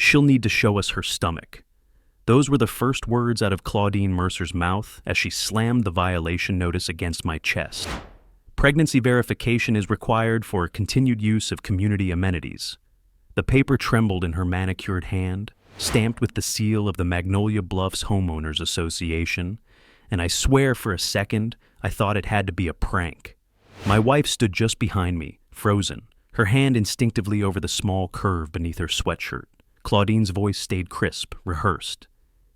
She'll need to show us her stomach. Those were the first words out of Claudine Mercer's mouth as she slammed the violation notice against my chest. Pregnancy verification is required for continued use of community amenities. The paper trembled in her manicured hand, stamped with the seal of the Magnolia Bluffs Homeowners Association, and I swear for a second I thought it had to be a prank. My wife stood just behind me, frozen, her hand instinctively over the small curve beneath her sweatshirt. Claudine's voice stayed crisp, rehearsed.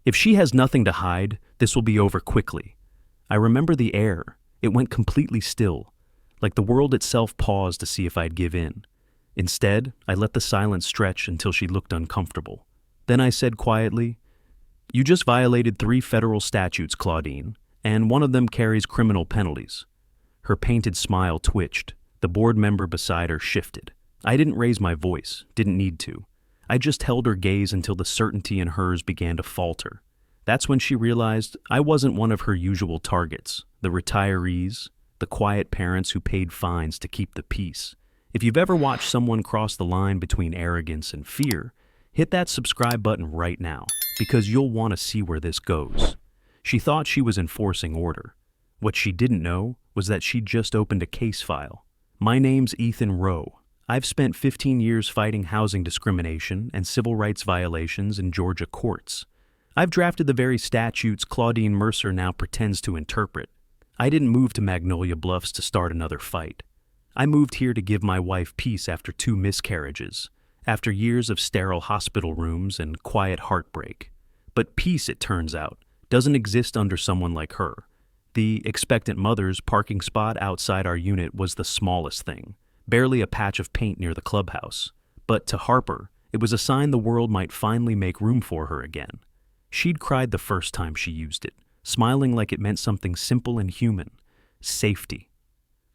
If she has nothing to hide, this will be over quickly. I remember the air. It went completely still, like the world itself paused to see if I'd give in. Instead, I let the silence stretch until she looked uncomfortable. Then I said quietly, "You just violated 3 federal statutes, Claudine, and one of them carries criminal penalties." Her painted smile twitched. The board member beside her shifted. I didn't raise my voice, didn't need to. I just held her gaze until the certainty in hers began to falter. That's when she realized I wasn't one of her usual targets, the retirees, the quiet parents who paid fines to keep the peace. If you've ever watched someone cross the line between arrogance and fear, hit that subscribe button right now, because you'll want to see where this goes. She thought she was enforcing order. What she didn't know was that she'd just opened a case file. My name's Ethan Rowe. I've spent 15 years fighting housing discrimination and civil rights violations in Georgia courts. I've drafted the very statutes Claudine Mercer now pretends to interpret. I didn't move to Magnolia Bluffs to start another fight. I moved here to give my wife peace after 2 miscarriages, after years of sterile hospital rooms and quiet heartbreak. But peace, it turns out, doesn't exist under someone like her. The expectant mother's parking spot outside our unit was the smallest thing, barely a patch of paint near the clubhouse. But to Harper, it was a sign the world might finally make room for her again. She'd cried the first time she used it, smiling like it meant something simple and human: safety.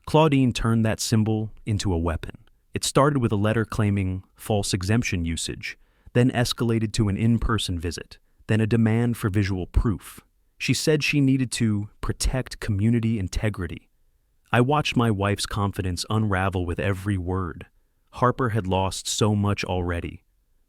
Claudine turned that symbol into a weapon. It started with a letter claiming false exemption usage, then escalated to an in-person visit, then a demand for visual proof. She said she needed to protect community integrity. I watched my wife's confidence unravel with every word. Harper had lost so much already.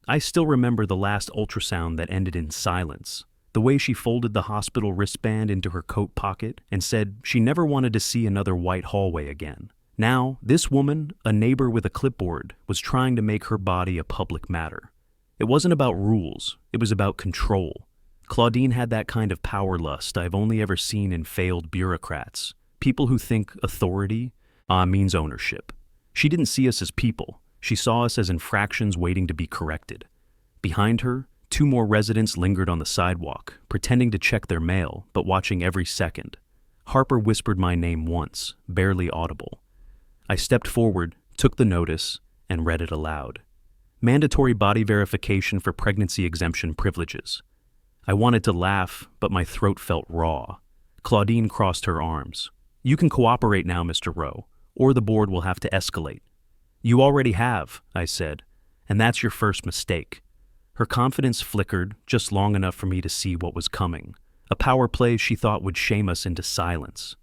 I still remember the last ultrasound that ended in silence, the way she folded the hospital wristband into her coat pocket and said she never wanted to see another white hallway again. Now, this woman, a neighbor with a clipboard, was trying to make her body a public matter. It wasn't about rules, it was about control. Claudine had that kind of power lust I've only ever seen in failed bureaucrats, people who think authority means ownership. She didn't see us as people, she saw us as infractions waiting to be corrected. Behind her, 2 more residents lingered on the sidewalk, pretending to check their mail, but watching every second. Harper whispered my name once, barely audible. I stepped forward, took the notice, and read it aloud. Mandatory body verification for pregnancy exemption privileges. I wanted to laugh, but my throat felt raw. Claudine crossed her arms. "You can cooperate now, Mr. Rowe, or the board will have to escalate." "You already have," I said, "and that's your first mistake." Her confidence flickered just long enough for me to see what was coming, a power play she thought would shame us into silence.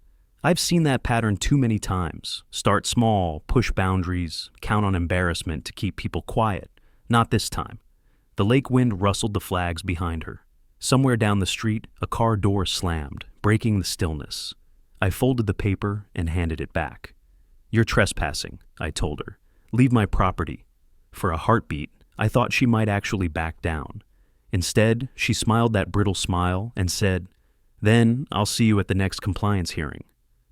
I've seen that pattern too many times. Start small, push boundaries, count on embarrassment to keep people quiet. Not this time. The lake wind rustled the flags behind her. Somewhere down the street, a car door slammed, breaking the stillness. I folded the paper and handed it back. "You're trespassing," I told her. "Leave my property." For a heartbeat, I thought she might actually back down. Instead, she smiled that brittle smile and said, "Then I'll see you at the next compliance hearing."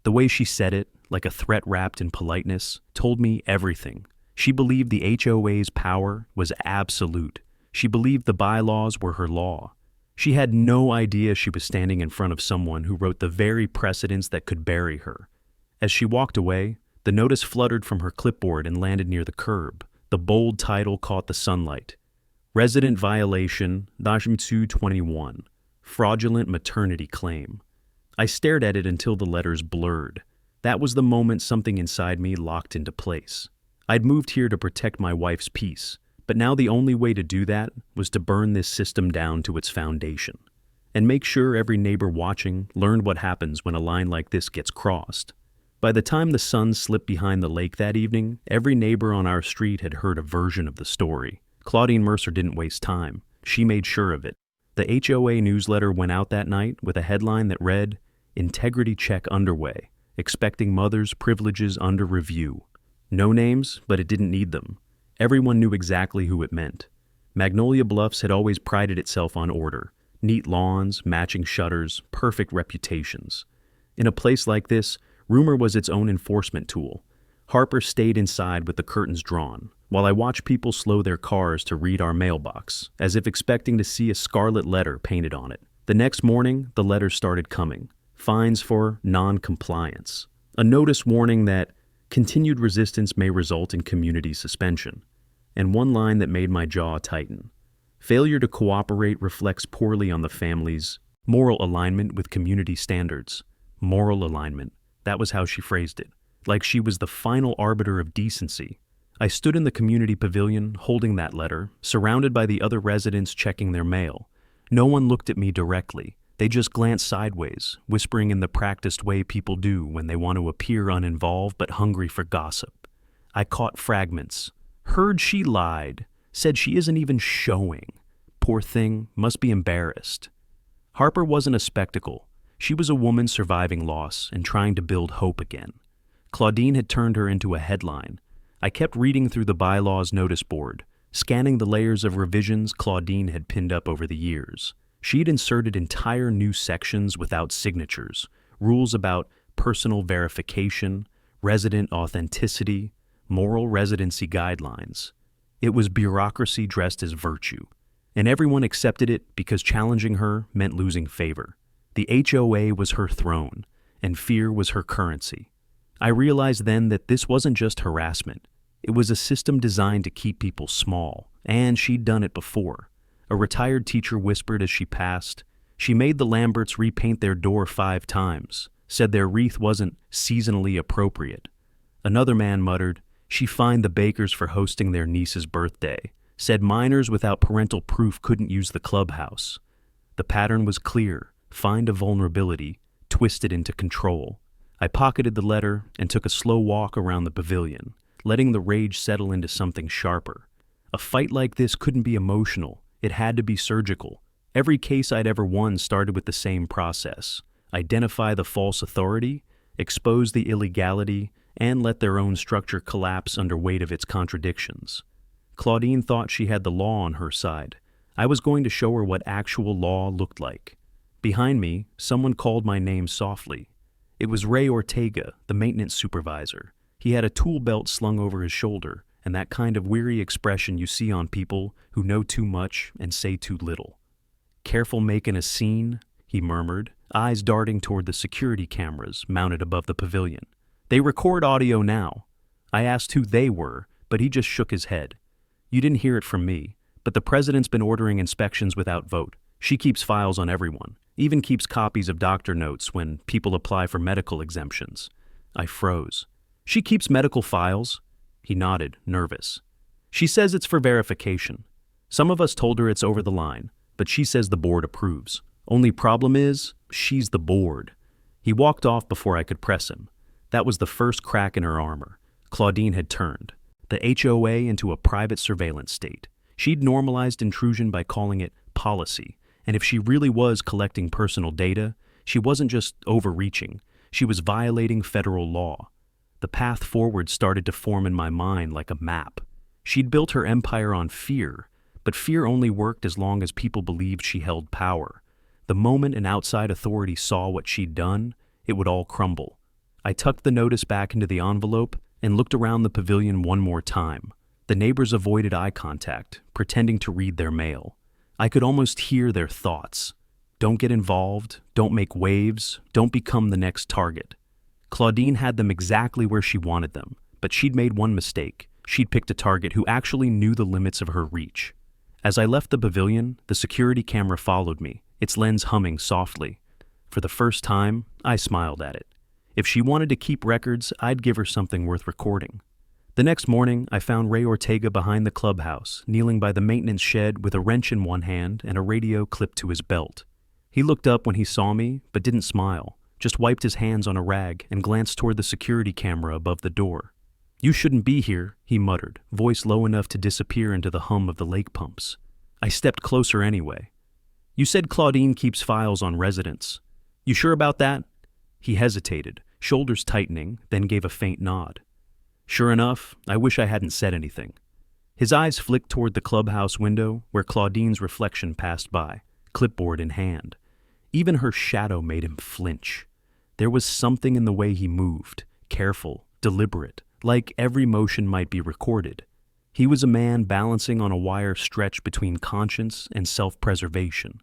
The way she said it, like a threat wrapped in politeness, told me everything. She believed the HOA's power was absolute. She believed the bylaws were her law. She had no idea she was standing in front of someone who wrote the very precedents that could bury her. As she walked away, the notice fluttered from her clipboard and landed near the curb. The bold title caught the sunlight. Resident Violation 221, Fraudulent Maternity Claim. I stared at it until the letters blurred. That was the moment something inside me locked into place. I'd moved here to protect my wife's peace, but now the only way to do that was to burn this system down to its foundation, and make sure every neighbor watching learned what happens when a line like this gets crossed. By the time the sun slipped behind the lake that evening, every neighbor on our street had heard a version of the story. Claudine Mercer didn't waste time. She made sure of it. The HOA newsletter went out that night with a headline that read, "Integrity Check Underway. Expecting Mother's Privileges Under Review." No names, but it didn't need them. Everyone knew exactly who it meant. Magnolia Bluffs had always prided itself on order. Neat lawns, matching shutters, perfect reputations. In a place like this, rumor was its own enforcement tool. Harper stayed inside with the curtains drawn, while I watched people slow their cars to read our mailbox, as if expecting to see a scarlet letter painted on it. The next morning, the letters started coming. Fines for non-compliance. A notice warning that continued resistance may result in community suspension. And one line that made my jaw tighten. Failure to cooperate reflects poorly on the family's moral alignment with community standards. Moral alignment. That was how she phrased it. Like she was the final arbiter of decency. I stood in the community pavilion holding that letter, surrounded by the other residents checking their mail. No one looked at me directly. They just glanced sideways, whispering in the practiced way people do when they want to appear uninvolved but hungry for gossip. I caught fragments. Heard she lied. Said she isn't even showing. Poor thing, must be embarrassed. Harper wasn't a spectacle. She was a woman surviving loss and trying to build hope again. Claudine had turned her into a headline. I kept reading through the bylaws notice board, scanning the layers of revisions Claudine had pinned up over the years. She'd inserted entire new sections without signatures, rules about personal verification, resident authenticity, moral residency guidelines. It was bureaucracy dressed as virtue, and everyone accepted it because challenging her meant losing favor. The HOA was her throne, and fear was her currency. I realized then that this wasn't just harassment. It was a system designed to keep people small, and she'd done it before. A retired teacher whispered as she passed. She made the Lamberts repaint their door 5 times, said their wreath wasn't seasonally appropriate. Another man muttered, she fined the Bakers for hosting their niece's birthday, said minors without parental proof couldn't use the clubhouse. The pattern was clear, find a vulnerability, twist it into control. I pocketed the letter and took a slow walk around the pavilion, letting the rage settle into something sharper. A fight like this couldn't be emotional. It had to be surgical. Every case I'd ever won started with the same process. Identify the false authority, expose the illegality, and let their own structure collapse under weight of its contradictions. Claudine thought she had the law on her side. I was going to show her what actual law looked like. Behind me, someone called my name softly. It was Ray Ortega, the maintenance supervisor. He had a tool belt slung over his shoulder, and that kind of weary expression you see on people who know too much and say too little. "Careful making a scene," he murmured, eyes darting toward the security cameras mounted above the pavilion. "They record audio now." I asked who they were, but he just shook his head. "You didn't hear it from me, but the president's been ordering inspections without vote. She keeps files on everyone, even keeps copies of doctor notes when people apply for medical exemptions." I froze. "She keeps medical files?" He nodded, nervous. "She says it's for verification. Some of us told her it's over the line, but she says the board approves. Only problem is, she's the board." He walked off before I could press him. That was the first crack in her armor. Claudine had turned the HOA into a private surveillance state. She'd normalized intrusion by calling it policy, and if she really was collecting personal data, she wasn't just overreaching, she was violating federal law. The path forward started to form in my mind like a map. She'd built her empire on fear, but fear only worked as long as people believed she held power. The moment an outside authority saw what she'd done, it would all crumble. I tucked the notice back into the envelope and looked around the pavilion one more time. The neighbors avoided eye contact, pretending to read their mail. I could almost hear their thoughts. Don't get involved, don't make waves, don't become the next target. Claudine had them exactly where she wanted them, but she'd made one mistake. She'd picked a target who actually knew the limits of her reach. As I left the pavilion, the security camera followed me, its lens humming softly. For the first time, I smiled at it. If she wanted to keep records, I'd give her something worth recording. The next morning, I found Ray Ortega behind the clubhouse, kneeling by the maintenance shed with a wrench in one hand and a radio clipped to his belt. He looked up when he saw me, but didn't smile, just wiped his hands on a rag and glanced toward the security camera above the door. "You shouldn't be here," he muttered, voice low enough to disappear into the hum of the lake pumps. I stepped closer anyway. "You said Claudine keeps files on residents. You sure about that?" He hesitated, shoulders tightening, then gave a faint nod. "Sure enough, I wish I hadn't said anything." His eyes flicked toward the clubhouse window where Claudine's reflection passed by, clipboard in hand. Even her shadow made him flinch. There was something in the way he moved, careful, deliberate, like every motion might be recorded. He was a man balancing on a wire stretched between conscience and self-preservation.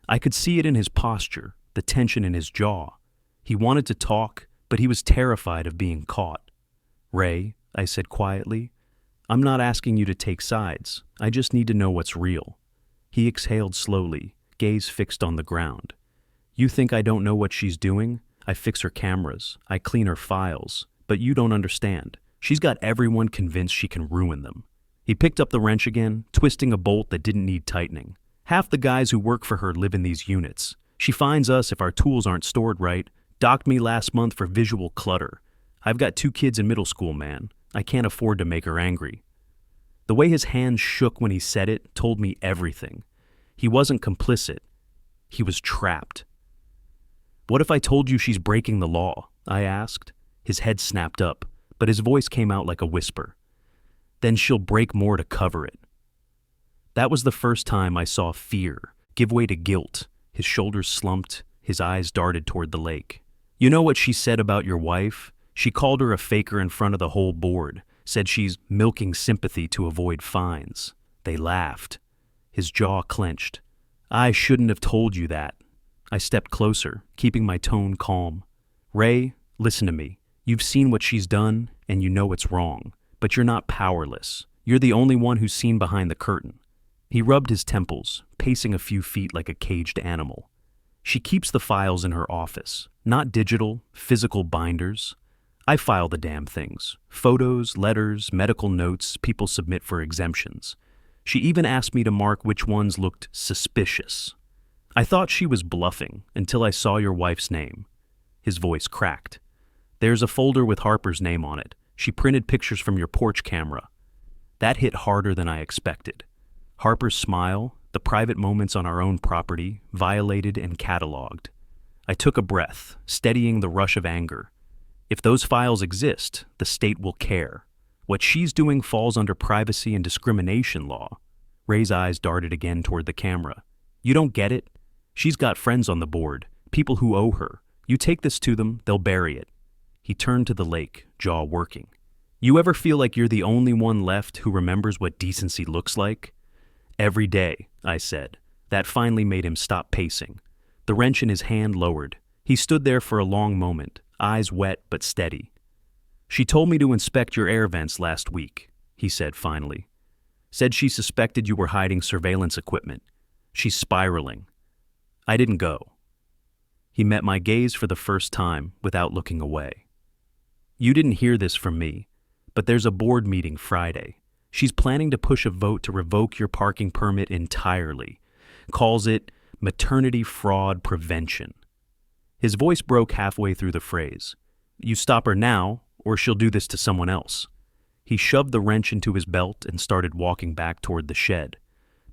I could see it in his posture, the tension in his jaw. He wanted to talk, but he was terrified of being caught. "Ray," I said quietly, "I'm not asking you to take sides. I just need to know what's real." He exhaled slowly, gaze fixed on the ground. "You think I don't know what she's doing? I fix her cameras, I clean her files, but you don't understand. She's got everyone convinced she can ruin them." He picked up the wrench again, twisting a bolt that didn't need tightening. "Half the guys who work for her live in these units. She finds us if our tools aren't stored right, docked me last month for visual clutter. I've got 2 kids in middle school, man. I can't afford to make her angry." The way his hands shook when he said it told me everything. He wasn't complicit. He was trapped. "What if I told you she's breaking the law?" I asked. His head snapped up, but his voice came out like a whisper. "Then she'll break more to cover it." That was the first time I saw fear give way to guilt. His shoulders slumped, his eyes darted toward the lake. "You know what she said about your wife? She called her a faker in front of the whole board, said she's milking sympathy to avoid fines." They laughed. His jaw clenched. "I shouldn't have told you that." I stepped closer, keeping my tone calm. "Ray, listen to me. You've seen what she's done, and you know it's wrong. But you're not powerless. You're the only one who's seen behind the curtain." He rubbed his temples, pacing a few feet like a caged animal. "She keeps the files in her office, not digital, physical binders. I file the damn things. Photos, letters, medical notes people submit for exemptions. She even asked me to mark which ones looked suspicious. I thought she was bluffing until I saw your wife's name." His voice cracked. "There's a folder with Harper's name on it. She printed pictures from your porch camera." That hit harder than I expected. Harper's smile, the private moments on our own property, violated and cataloged. I took a breath, steadying the rush of anger. If those files exist, the state will care. What she's doing falls under privacy and discrimination law. Ray's eyes darted again toward the camera. "You don't get it? She's got friends on the board, people who owe her. You take this to them, they'll bury it." He turned to the lake, jaw working. "You ever feel like you're the only one left who remembers what decency looks like?" "Every day," I said. That finally made him stop pacing. The wrench in his hand lowered. He stood there for a long moment, eyes wet but steady. "She told me to inspect your air vents last week," he said finally. "Said she suspected you were hiding surveillance equipment. She's spiraling." I didn't go. He met my gaze for the first time without looking away. "You didn't hear this from me, but there's a board meeting Friday. She's planning to push a vote to revoke your parking permit entirely. Calls it maternity fraud prevention." His voice broke halfway through the phrase. "You stop her now, or she'll do this to someone else." He shoved the wrench into his belt and started walking back toward the shed.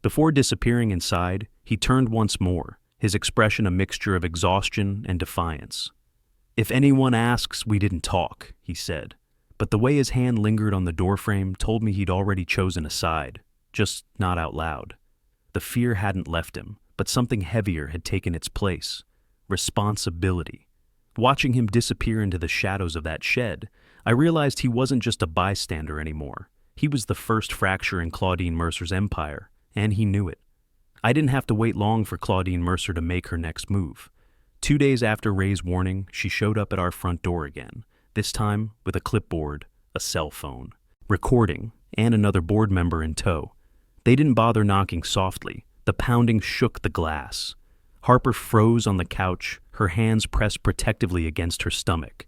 Before disappearing inside, he turned once more, his expression a mixture of exhaustion and defiance. "If anyone asks, we didn't talk," he said. But the way his hand lingered on the doorframe told me he'd already chosen a side, just not out loud. The fear hadn't left him, but something heavier had taken its place. Responsibility. Watching him disappear into the shadows of that shed, I realized he wasn't just a bystander anymore. He was the first fracture in Claudine Mercer's empire, and he knew it. I didn't have to wait long for Claudine Mercer to make her next move. 2 days after Ray's warning, she showed up at our front door again, this time with a clipboard, a cell phone, recording, and another board member in tow. They didn't bother knocking softly. The pounding shook the glass. Harper froze on the couch, her hands pressed protectively against her stomach.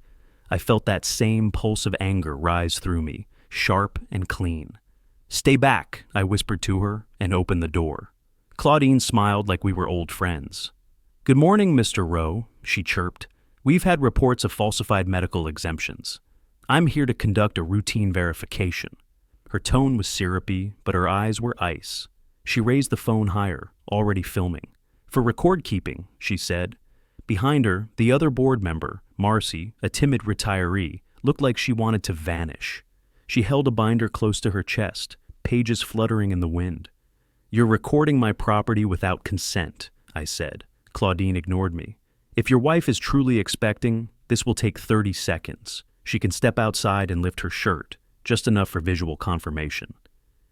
I felt that same pulse of anger rise through me, sharp and clean. "Stay back," I whispered to her, and opened the door. Claudine smiled like we were old friends. "Good morning, Mr. Rowe," she chirped. "We've had reports of falsified medical exemptions." I'm here to conduct a routine verification. Her tone was syrupy, but her eyes were ice. She raised the phone higher, already filming. For record keeping, she said. Behind her, the other board member, Marcy, a timid retiree, looked like she wanted to vanish. She held a binder close to her chest, pages fluttering in the wind. "You're recording my property without consent," I said. Claudine ignored me. "If your wife is truly expecting, this will take 30 seconds. She can step outside and lift her shirt, just enough for visual confirmation."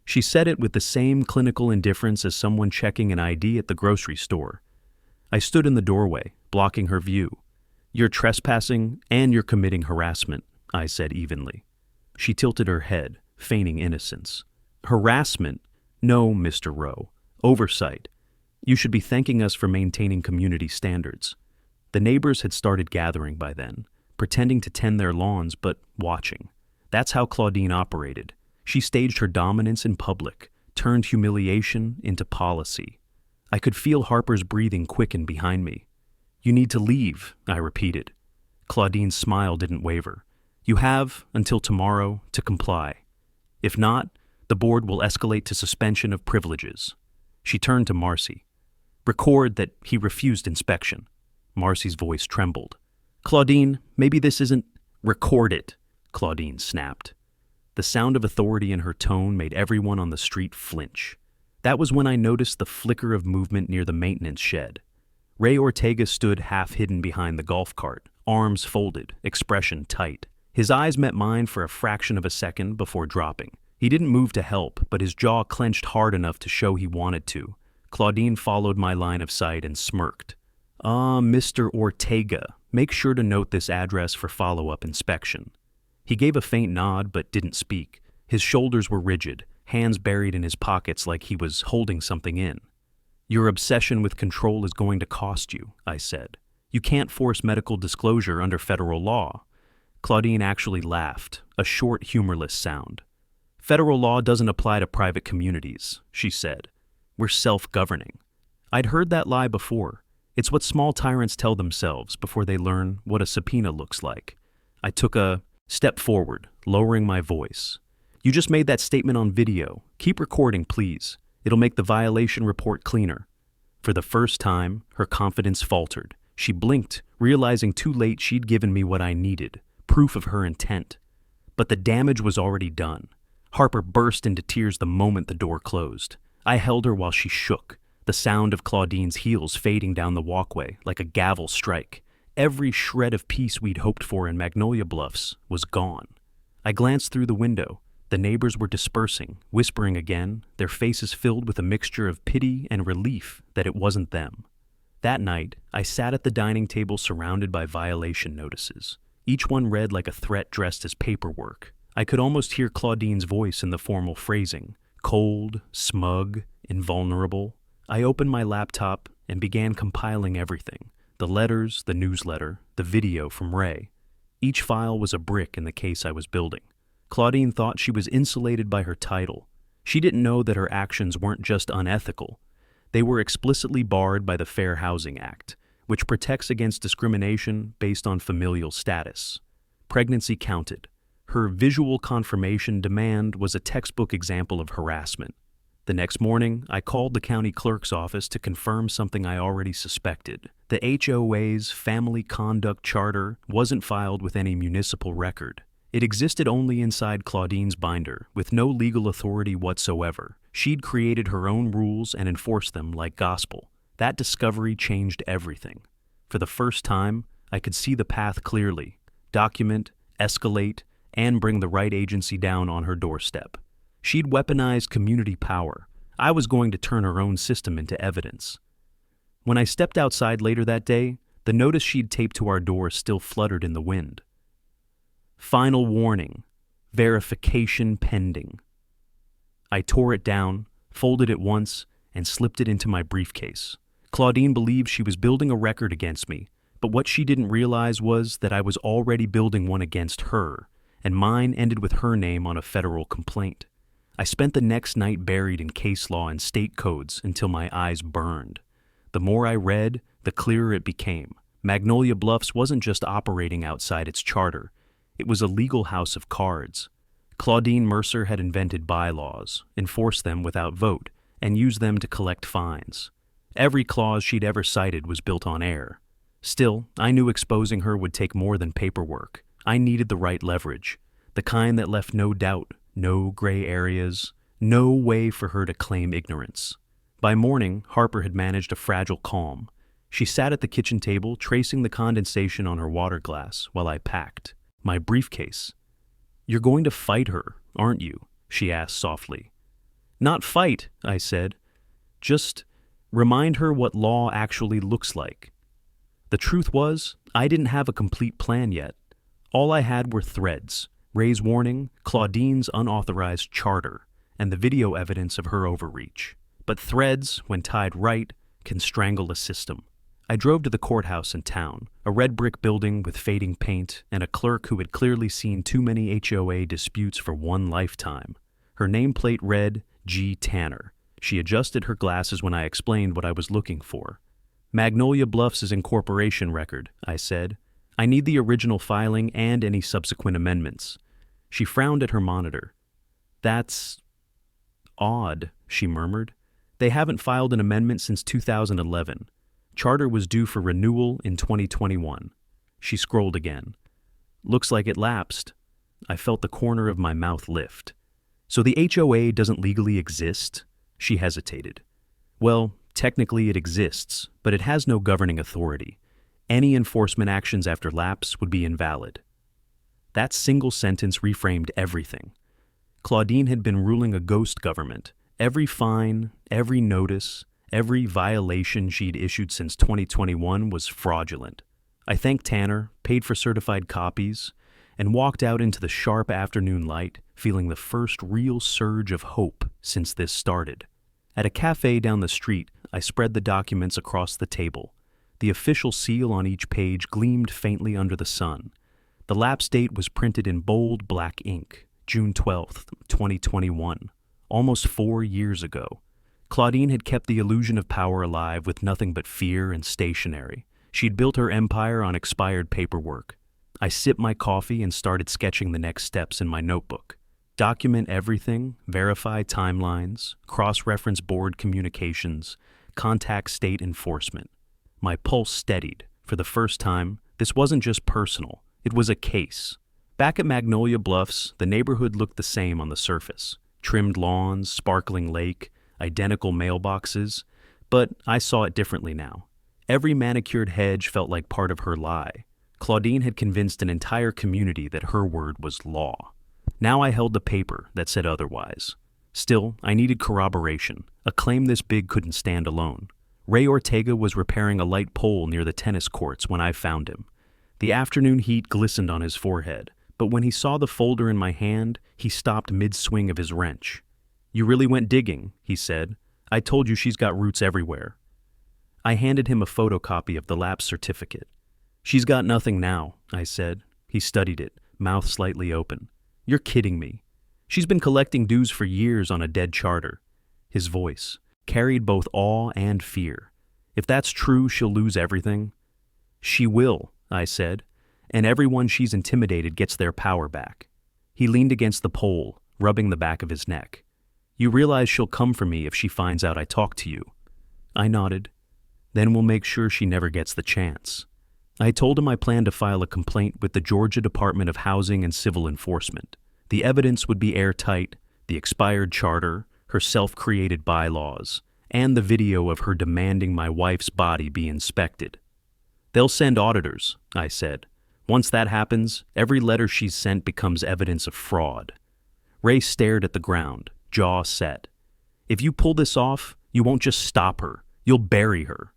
She said it with the same clinical indifference as someone checking an ID at the grocery store. I stood in the doorway, blocking her view. "You're trespassing and you're committing harassment," I said evenly. She tilted her head, feigning innocence. "Harassment? No, Mr. Rowe. Oversight. You should be thanking us for maintaining community standards." The neighbors had started gathering by then, pretending to tend their lawns but watching. That's how Claudine operated. She staged her dominance in public, turned humiliation into policy. I could feel Harper's breathing quicken behind me. "You need to leave," I repeated. Claudine's smile didn't waver. "You have until tomorrow to comply. If not, the board will escalate to suspension of privileges." She turned to Marcy. "Record that he refused inspection." Marcy's voice trembled. "Claudine, maybe this isn't—" "Record it," Claudine snapped. The sound of authority in her tone made everyone on the street flinch. That was when I noticed the flicker of movement near the maintenance shed. Ray Ortega stood half-hidden behind the golf cart, arms folded, expression tight. His eyes met mine for a fraction of a second before dropping. He didn't move to help, but his jaw clenched hard enough to show he wanted to. Claudine followed my line of sight and smirked. Mr. Ortega, make sure to note this address for follow-up inspection." He gave a faint nod but didn't speak. His shoulders were rigid, hands buried in his pockets like he was holding something in. "Your obsession with control is going to cost you," I said. "You can't force medical disclosure under federal law." Claudine actually laughed, a short, humorless sound. "Federal law doesn't apply to private communities," she said. "We're self-governing." I'd heard that lie before. It's what small tyrants tell themselves before they learn what a subpoena looks like. I took a step forward, lowering my voice. "You just made that statement on video. Keep recording, please. It'll make the violation report cleaner." For the first time, her confidence faltered. She blinked, realizing too late she'd given me what I needed, proof of her intent. But the damage was already done. Harper burst into tears the moment the door closed. I held her while she shook, the sound of Claudine's heels fading down the walkway like a gavel strike. Every shred of peace we'd hoped for in Magnolia Bluffs was gone. I glanced through the window. The neighbors were dispersing, whispering again, their faces filled with a mixture of pity and relief that it wasn't them. That night, I sat at the dining table surrounded by violation notices. Each one read like a threat dressed as paperwork. I could almost hear Claudine's voice in the formal phrasing, cold, smug, invulnerable. I opened my laptop and began compiling everything. The letters, the newsletter, the video from Ray. Each file was a brick in the case I was building. Claudine thought she was insulated by her title. She didn't know that her actions weren't just unethical. They were explicitly barred by the Fair Housing Act, which protects against discrimination based on familial status. Pregnancy counted. Her visual confirmation demand was a textbook example of harassment. The next morning, I called the county clerk's office to confirm something I already suspected. The HOA's Family Conduct Charter wasn't filed with any municipal record. It existed only inside Claudine's binder, with no legal authority whatsoever. She'd created her own rules and enforced them like gospel. That discovery changed everything. For the first time, I could see the path clearly. Document, escalate, and bring the right agency down on her doorstep. She'd weaponized community power. I was going to turn her own system into evidence. When I stepped outside later that day, the notice she'd taped to our door still fluttered in the wind. Final warning. Verification pending. I tore it down, folded it once, and slipped it into my briefcase. Claudine believed she was building a record against me, but what she didn't realize was that I was already building one against her, and mine ended with her name on a federal complaint. I spent the next night buried in case law and state codes until my eyes burned. The more I read, the clearer it became. Magnolia Bluffs wasn't just operating outside its charter. It was a legal house of cards. Claudine Mercer had invented bylaws, enforced them without vote, and used them to collect fines. Every clause she'd ever cited was built on air. Still, I knew exposing her would take more than paperwork. I needed the right leverage, the kind that left no doubt, no gray areas, no way for her to claim ignorance. By morning, Harper had managed a fragile calm. She sat at the kitchen table, tracing the condensation on her water glass while I packed my briefcase. "You're going to fight her, aren't you?" she asked softly. "Not fight," I said. "Just remind her what law actually looks like." The truth was, I didn't have a complete plan yet. All I had were threads: Ray's warning, Claudine's unauthorized charter, and the video evidence of her overreach. But threads, when tied right, can strangle a system. I drove to the courthouse in town, a red brick building with fading paint and a clerk who had clearly seen too many HOA disputes for one lifetime. Her nameplate read G. Tanner. She adjusted her glasses when I explained what I was looking for. "Magnolia Bluffs' incorporation record," I said. "I need the original filing and any subsequent amendments." She frowned at her monitor. "That's odd," she murmured. "They haven't filed an amendment since 2011. Charter was due for renewal in 2021. She scrolled again. "Looks like it lapsed." I felt the corner of my mouth lift. "So the HOA doesn't legally exist?" She hesitated. "Well, technically it exists, but it has no governing authority. Any enforcement actions after lapse would be invalid." That single sentence reframed everything. Claudine had been ruling a ghost government. Every fine, every notice, every violation she'd issued since 2021 was fraudulent. I thanked Tanner, paid for certified copies, and walked out into the sharp afternoon light, feeling the first real surge of hope since this started. At a cafe down the street, I spread the documents across the table. The official seal on each page gleamed faintly under the sun. The lapse date was printed in bold black ink, June 12th, 2021, almost 4 years ago. Claudine had kept the illusion of power alive with nothing but fear and stationery. She'd built her empire on expired paperwork. I sipped my coffee and started sketching the next steps in my notebook. Document everything, verify timelines, cross-reference board communications, contact state enforcement. My pulse steadied. For the first time, this wasn't just personal. It was a case. Back at Magnolia Bluffs, the neighborhood looked the same on the surface. Trimmed lawns, sparkling lake, identical mailboxes. But I saw it differently now. Every manicured hedge felt like part of her lie. Claudine had convinced an entire community that her word was law. Now I held the paper that said otherwise. Still, I needed corroboration. A claim this big couldn't stand alone. Ray Ortega was repairing a light pole near the tennis courts when I found him. The afternoon heat glistened on his forehead, but when he saw the folder in my hand, he stopped mid-swing of his wrench. "You really went digging," he said. "I told you she's got roots everywhere." I handed him a photocopy of the lapse certificate. "She's got nothing now," I said. He studied it, mouth slightly open. "You're kidding me. She's been collecting dues for years on a dead charter." His voice carried both awe and fear. "If that's true, she'll lose everything." "She will," I said, "and everyone she's intimidated gets their power back." He leaned against the pole, rubbing the back of his neck. "You realize she'll come for me if she finds out I talked to you?" I nodded. "Then we'll make sure she never gets the chance." I told him I planned to file a complaint with the Georgia Department of Housing and Civil Enforcement. The evidence would be airtight: the expired charter, her self-created bylaws, and the video of her demanding my wife's body be inspected. "They'll send auditors," I said. "Once that happens, every letter she's sent becomes evidence of fraud." Ray stared at the ground, jaw set. "If you pull this off, you won't just stop her. You'll bury her."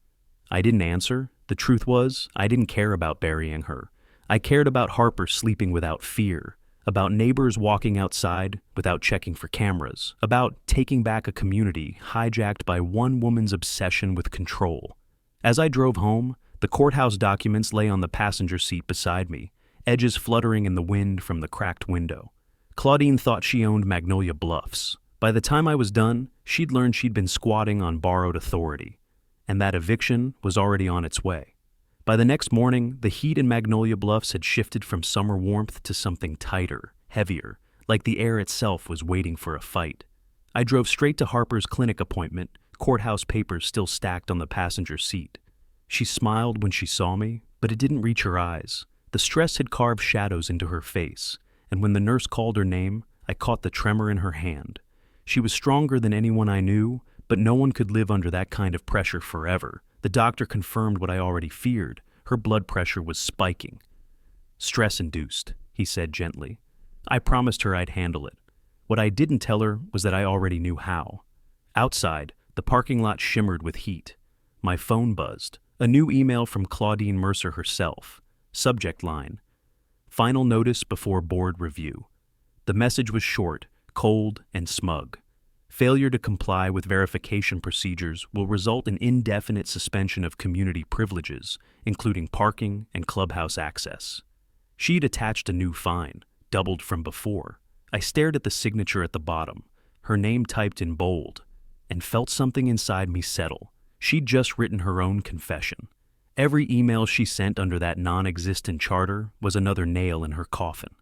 I didn't answer. The truth was, I didn't care about burying her. I cared about Harper sleeping without fear, about neighbors walking outside without checking for cameras, about taking back a community hijacked by one woman's obsession with control. As I drove home, the courthouse documents lay on the passenger seat beside me, edges fluttering in the wind from the cracked window. Claudine thought she owned Magnolia Bluffs. By the time I was done, she'd learned she'd been squatting on borrowed authority, and that eviction was already on its way. By the next morning, the heat in Magnolia Bluffs had shifted from summer warmth to something tighter, heavier, like the air itself was waiting for a fight. I drove straight to Harper's clinic appointment, courthouse papers still stacked on the passenger seat. She smiled when she saw me, but it didn't reach her eyes. The stress had carved shadows into her face, and when the nurse called her name, I caught the tremor in her hand. She was stronger than anyone I knew, but no one could live under that kind of pressure forever. The doctor confirmed what I already feared. Her blood pressure was spiking. "Stress-induced," he said gently. I promised her I'd handle it. What I didn't tell her was that I already knew how. Outside, the parking lot shimmered with heat. My phone buzzed. A new email from Claudine Mercer herself. Subject line: "Final notice before board review." The message was short, cold, and smug. Failure to comply with verification procedures will result in indefinite suspension of community privileges, including parking and clubhouse access. She'd attached a new fine, doubled from before. I stared at the signature at the bottom, her name typed in bold, and felt something inside me settle. She'd just written her own confession. Every email she sent under that non-existent charter was another nail in her coffin.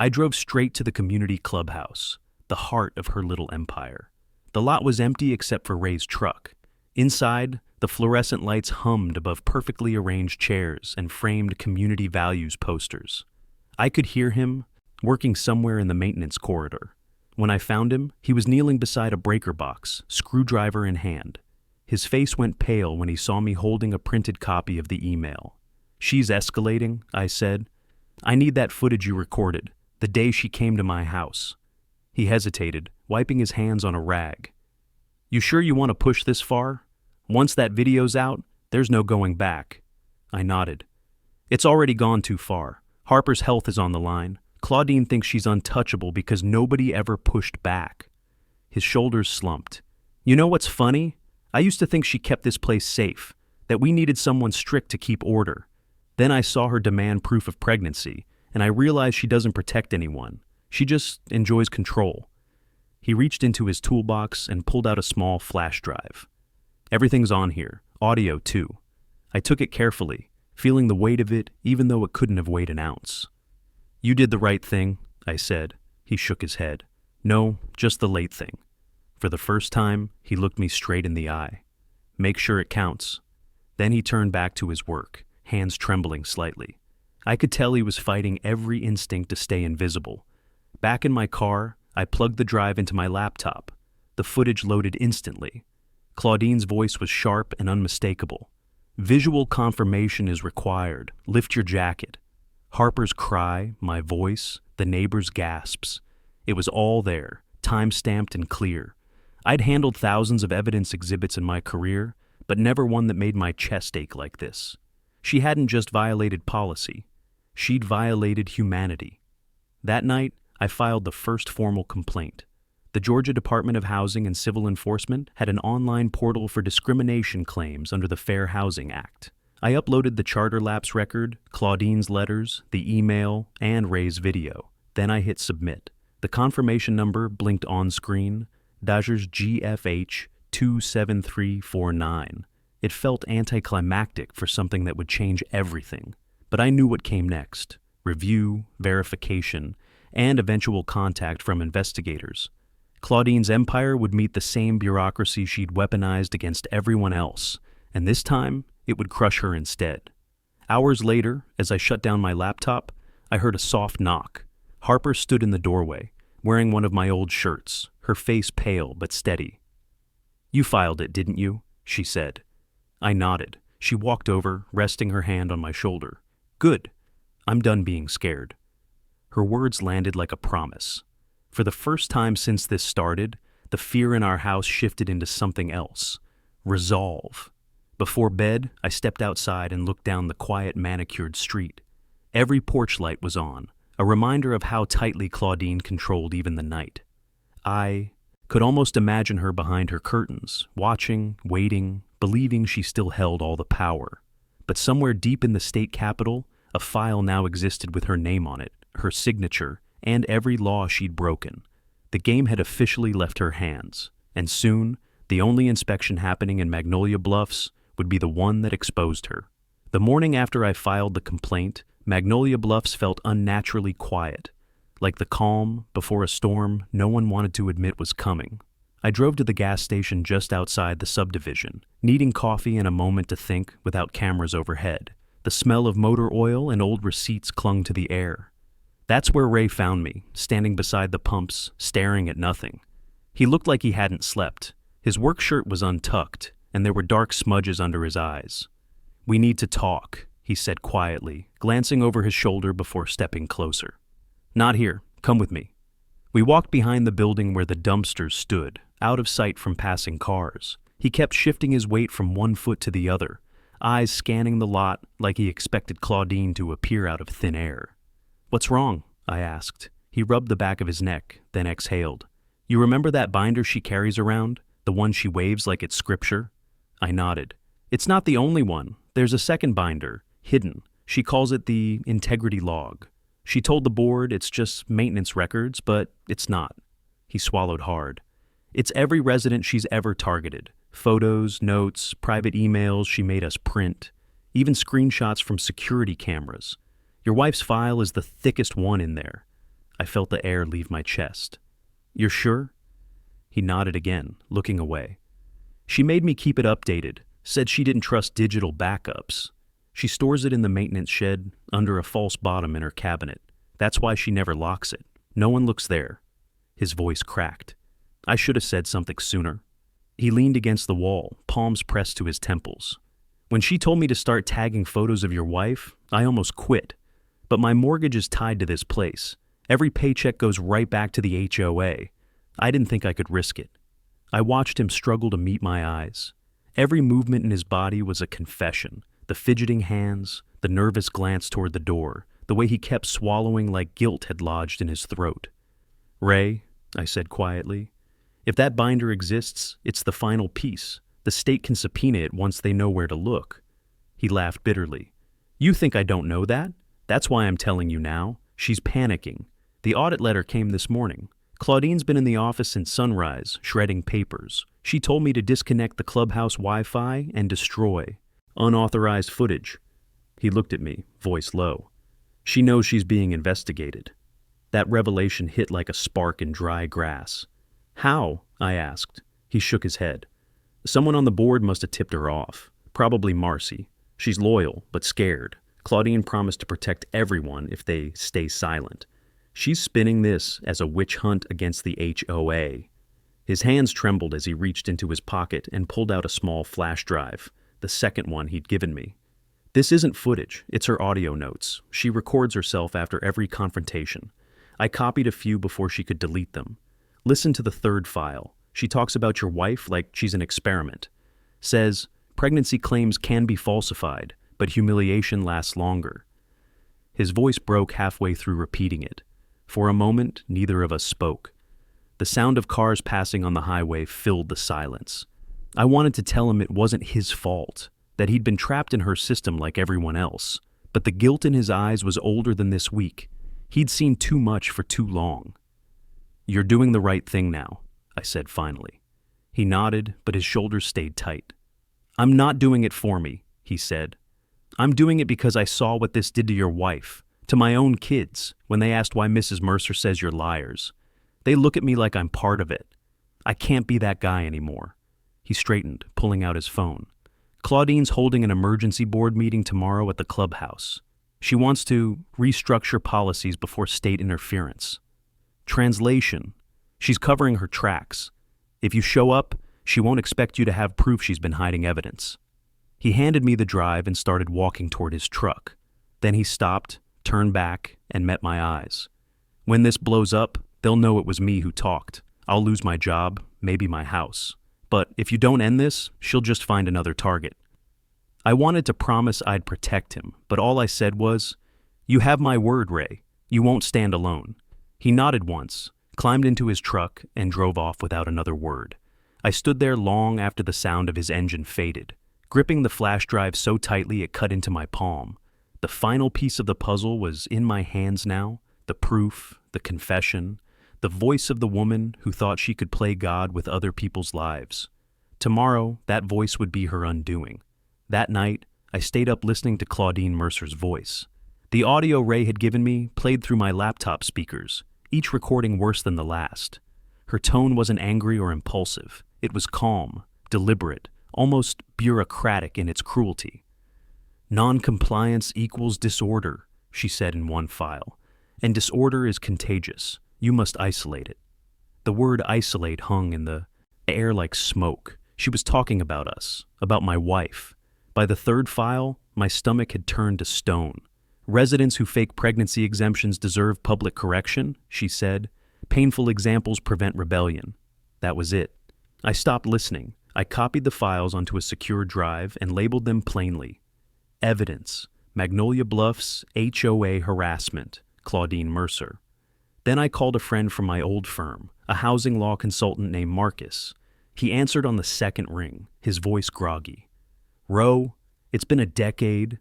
I drove straight to the community clubhouse, the heart of her little empire. The lot was empty except for Ray's truck. Inside, the fluorescent lights hummed above perfectly arranged chairs and framed community values posters. I could hear him working somewhere in the maintenance corridor. When I found him, he was kneeling beside a breaker box, screwdriver in hand. His face went pale when he saw me holding a printed copy of the email. "She's escalating," I said. "I need that footage you recorded, the day she came to my house." He hesitated, wiping his hands on a rag. "You sure you want to push this far? Once that video's out, there's no going back." I nodded. "It's already gone too far. Harper's health is on the line. Claudine thinks she's untouchable because nobody ever pushed back." His shoulders slumped. "You know what's funny? I used to think she kept this place safe, that we needed someone strict to keep order. Then I saw her demand proof of pregnancy, and I realized she doesn't protect anyone. She just enjoys control." He reached into his toolbox and pulled out a small flash drive. "Everything's on here, audio too." I took it carefully, feeling the weight of it even though it couldn't have weighed an ounce. "You did the right thing," I said. He shook his head. "No, just the late thing." For the first time, he looked me straight in the eye. "Make sure it counts." Then he turned back to his work, hands trembling slightly. I could tell he was fighting every instinct to stay invisible. Back in my car, I plugged the drive into my laptop. The footage loaded instantly. Claudine's voice was sharp and unmistakable. "Visual confirmation is required. Lift your jacket." Harper's cry, my voice, the neighbor's gasps. It was all there, time-stamped and clear. I'd handled thousands of evidence exhibits in my career, but never one that made my chest ache like this. She hadn't just violated policy. She'd violated humanity. That night, I filed the first formal complaint. The Georgia Department of Housing and Civil Enforcement had an online portal for discrimination claims under the Fair Housing Act. I uploaded the charter lapse record, Claudine's letters, the email, and Ray's video. Then I hit submit. The confirmation number blinked on screen, Dodgers GFH 27349. It felt anticlimactic for something that would change everything. But I knew what came next: review, verification, and eventual contact from investigators. Claudine's empire would meet the same bureaucracy she'd weaponized against everyone else, and this time it would crush her instead. Hours later, as I shut down my laptop, I heard a soft knock. Harper stood in the doorway, wearing one of my old shirts, her face pale but steady. "You filed it, didn't you?" she said. I nodded. She walked over, resting her hand on my shoulder. "Good. I'm done being scared." Her words landed like a promise. For the first time since this started, the fear in our house shifted into something else: resolve. Before bed, I stepped outside and looked down the quiet, manicured street. Every porch light was on, a reminder of how tightly Claudine controlled even the night. I could almost imagine her behind her curtains, watching, waiting, believing she still held all the power. But somewhere deep in the state capitol, a file now existed with her name on it, her signature, and every law she'd broken. The game had officially left her hands, and soon, the only inspection happening in Magnolia Bluffs would be the one that exposed her. The morning after I filed the complaint, Magnolia Bluffs felt unnaturally quiet, like the calm before a storm no one wanted to admit was coming. I drove to the gas station just outside the subdivision, needing coffee and a moment to think without cameras overhead. The smell of motor oil and old receipts clung to the air. That's where Ray found me, standing beside the pumps, staring at nothing. He looked like he hadn't slept. His work shirt was untucked, and there were dark smudges under his eyes. "We need to talk," he said quietly, glancing over his shoulder before stepping closer. "Not here. Come with me." We walked behind the building where the dumpsters stood, out of sight from passing cars. He kept shifting his weight from one foot to the other, eyes scanning the lot like he expected Claudine to appear out of thin air. "What's wrong?" I asked. He rubbed the back of his neck, then exhaled. "You remember that binder she carries around? The one she waves like it's scripture?" I nodded. "It's not the only one. There's a second binder, hidden. She calls it the integrity log. She told the board it's just maintenance records, but it's not." He swallowed hard. "It's every resident she's ever targeted. Photos, notes, private emails she made us print, even screenshots from security cameras. Your wife's file is the thickest one in there." I felt the air leave my chest. "You're sure?" He nodded again, looking away. "She made me keep it updated, said she didn't trust digital backups. She stores it in the maintenance shed, under a false bottom in her cabinet. That's why she never locks it. No one looks there." His voice cracked. I should have said something sooner. He leaned against the wall, palms pressed to his temples. "When she told me to start tagging photos of your wife, I almost quit. But my mortgage is tied to this place. Every paycheck goes right back to the HOA. I didn't think I could risk it." I watched him struggle to meet my eyes. Every movement in his body was a confession. The fidgeting hands, the nervous glance toward the door, the way he kept swallowing like guilt had lodged in his throat. "Ray," I said quietly, "if that binder exists, it's the final piece. The state can subpoena it once they know where to look." He laughed bitterly. "You think I don't know that? That's why I'm telling you now. She's panicking. The audit letter came this morning. Claudine's been in the office since sunrise, shredding papers. She told me to disconnect the clubhouse Wi-Fi and destroy unauthorized footage." He looked at me, voice low. "She knows she's being investigated." That revelation hit like a spark in dry grass. "How?" I asked. He shook his head. "Someone on the board must have tipped her off. Probably Marcy. She's loyal, but scared. Claudine promised to protect everyone if they stay silent. She's spinning this as a witch hunt against the HOA." His hands trembled as he reached into his pocket and pulled out a small flash drive, the second one he'd given me. "This isn't footage, it's her audio notes. She records herself after every confrontation. I copied a few before she could delete them. Listen to the third file. She talks about your wife like she's an experiment. Says, pregnancy claims can be falsified, but humiliation lasts longer." His voice broke halfway through repeating it. For a moment, neither of us spoke. The sound of cars passing on the highway filled the silence. I wanted to tell him it wasn't his fault, that he'd been trapped in her system like everyone else, but the guilt in his eyes was older than this week. He'd seen too much for too long. "You're doing the right thing now," I said finally. He nodded, but his shoulders stayed tight. "I'm not doing it for me," he said. "I'm doing it because I saw what this did to your wife, to my own kids, when they asked why Mrs. Mercer says you're liars. They look at me like I'm part of it. I can't be that guy anymore." He straightened, pulling out his phone. "Claudine's holding an emergency board meeting tomorrow at the clubhouse. She wants to restructure policies before state interference. Translation: she's covering her tracks. If you show up, she won't expect you to have proof she's been hiding evidence." He handed me the drive and started walking toward his truck. Then he stopped, turned back, and met my eyes. "When this blows up, they'll know it was me who talked. I'll lose my job, maybe my house. But if you don't end this, she'll just find another target." I wanted to promise I'd protect him, but all I said was, "You have my word, Ray. You won't stand alone." He nodded once, climbed into his truck, and drove off without another word. I stood there long after the sound of his engine faded, gripping the flash drive so tightly it cut into my palm. The final piece of the puzzle was in my hands now, the proof, the confession, the voice of the woman who thought she could play God with other people's lives. Tomorrow, that voice would be her undoing. That night, I stayed up listening to Claudine Mercer's voice. The audio Ray had given me played through my laptop speakers, each recording worse than the last. Her tone wasn't angry or impulsive. It was calm, deliberate, almost bureaucratic in its cruelty. "Non-compliance equals disorder," she said in one file. "And disorder is contagious. You must isolate it." The word isolate hung in the air like smoke. She was talking about us, about my wife. By the third file, my stomach had turned to stone. "Residents who fake pregnancy exemptions deserve public correction," she said. "Painful examples prevent rebellion." That was it. I stopped listening. I copied the files onto a secure drive and labeled them plainly. Evidence: Magnolia Bluffs, HOA harassment, Claudine Mercer. Then I called a friend from my old firm, a housing law consultant named Marcus. He answered on the second ring, his voice groggy. "Ro, it's been a decade.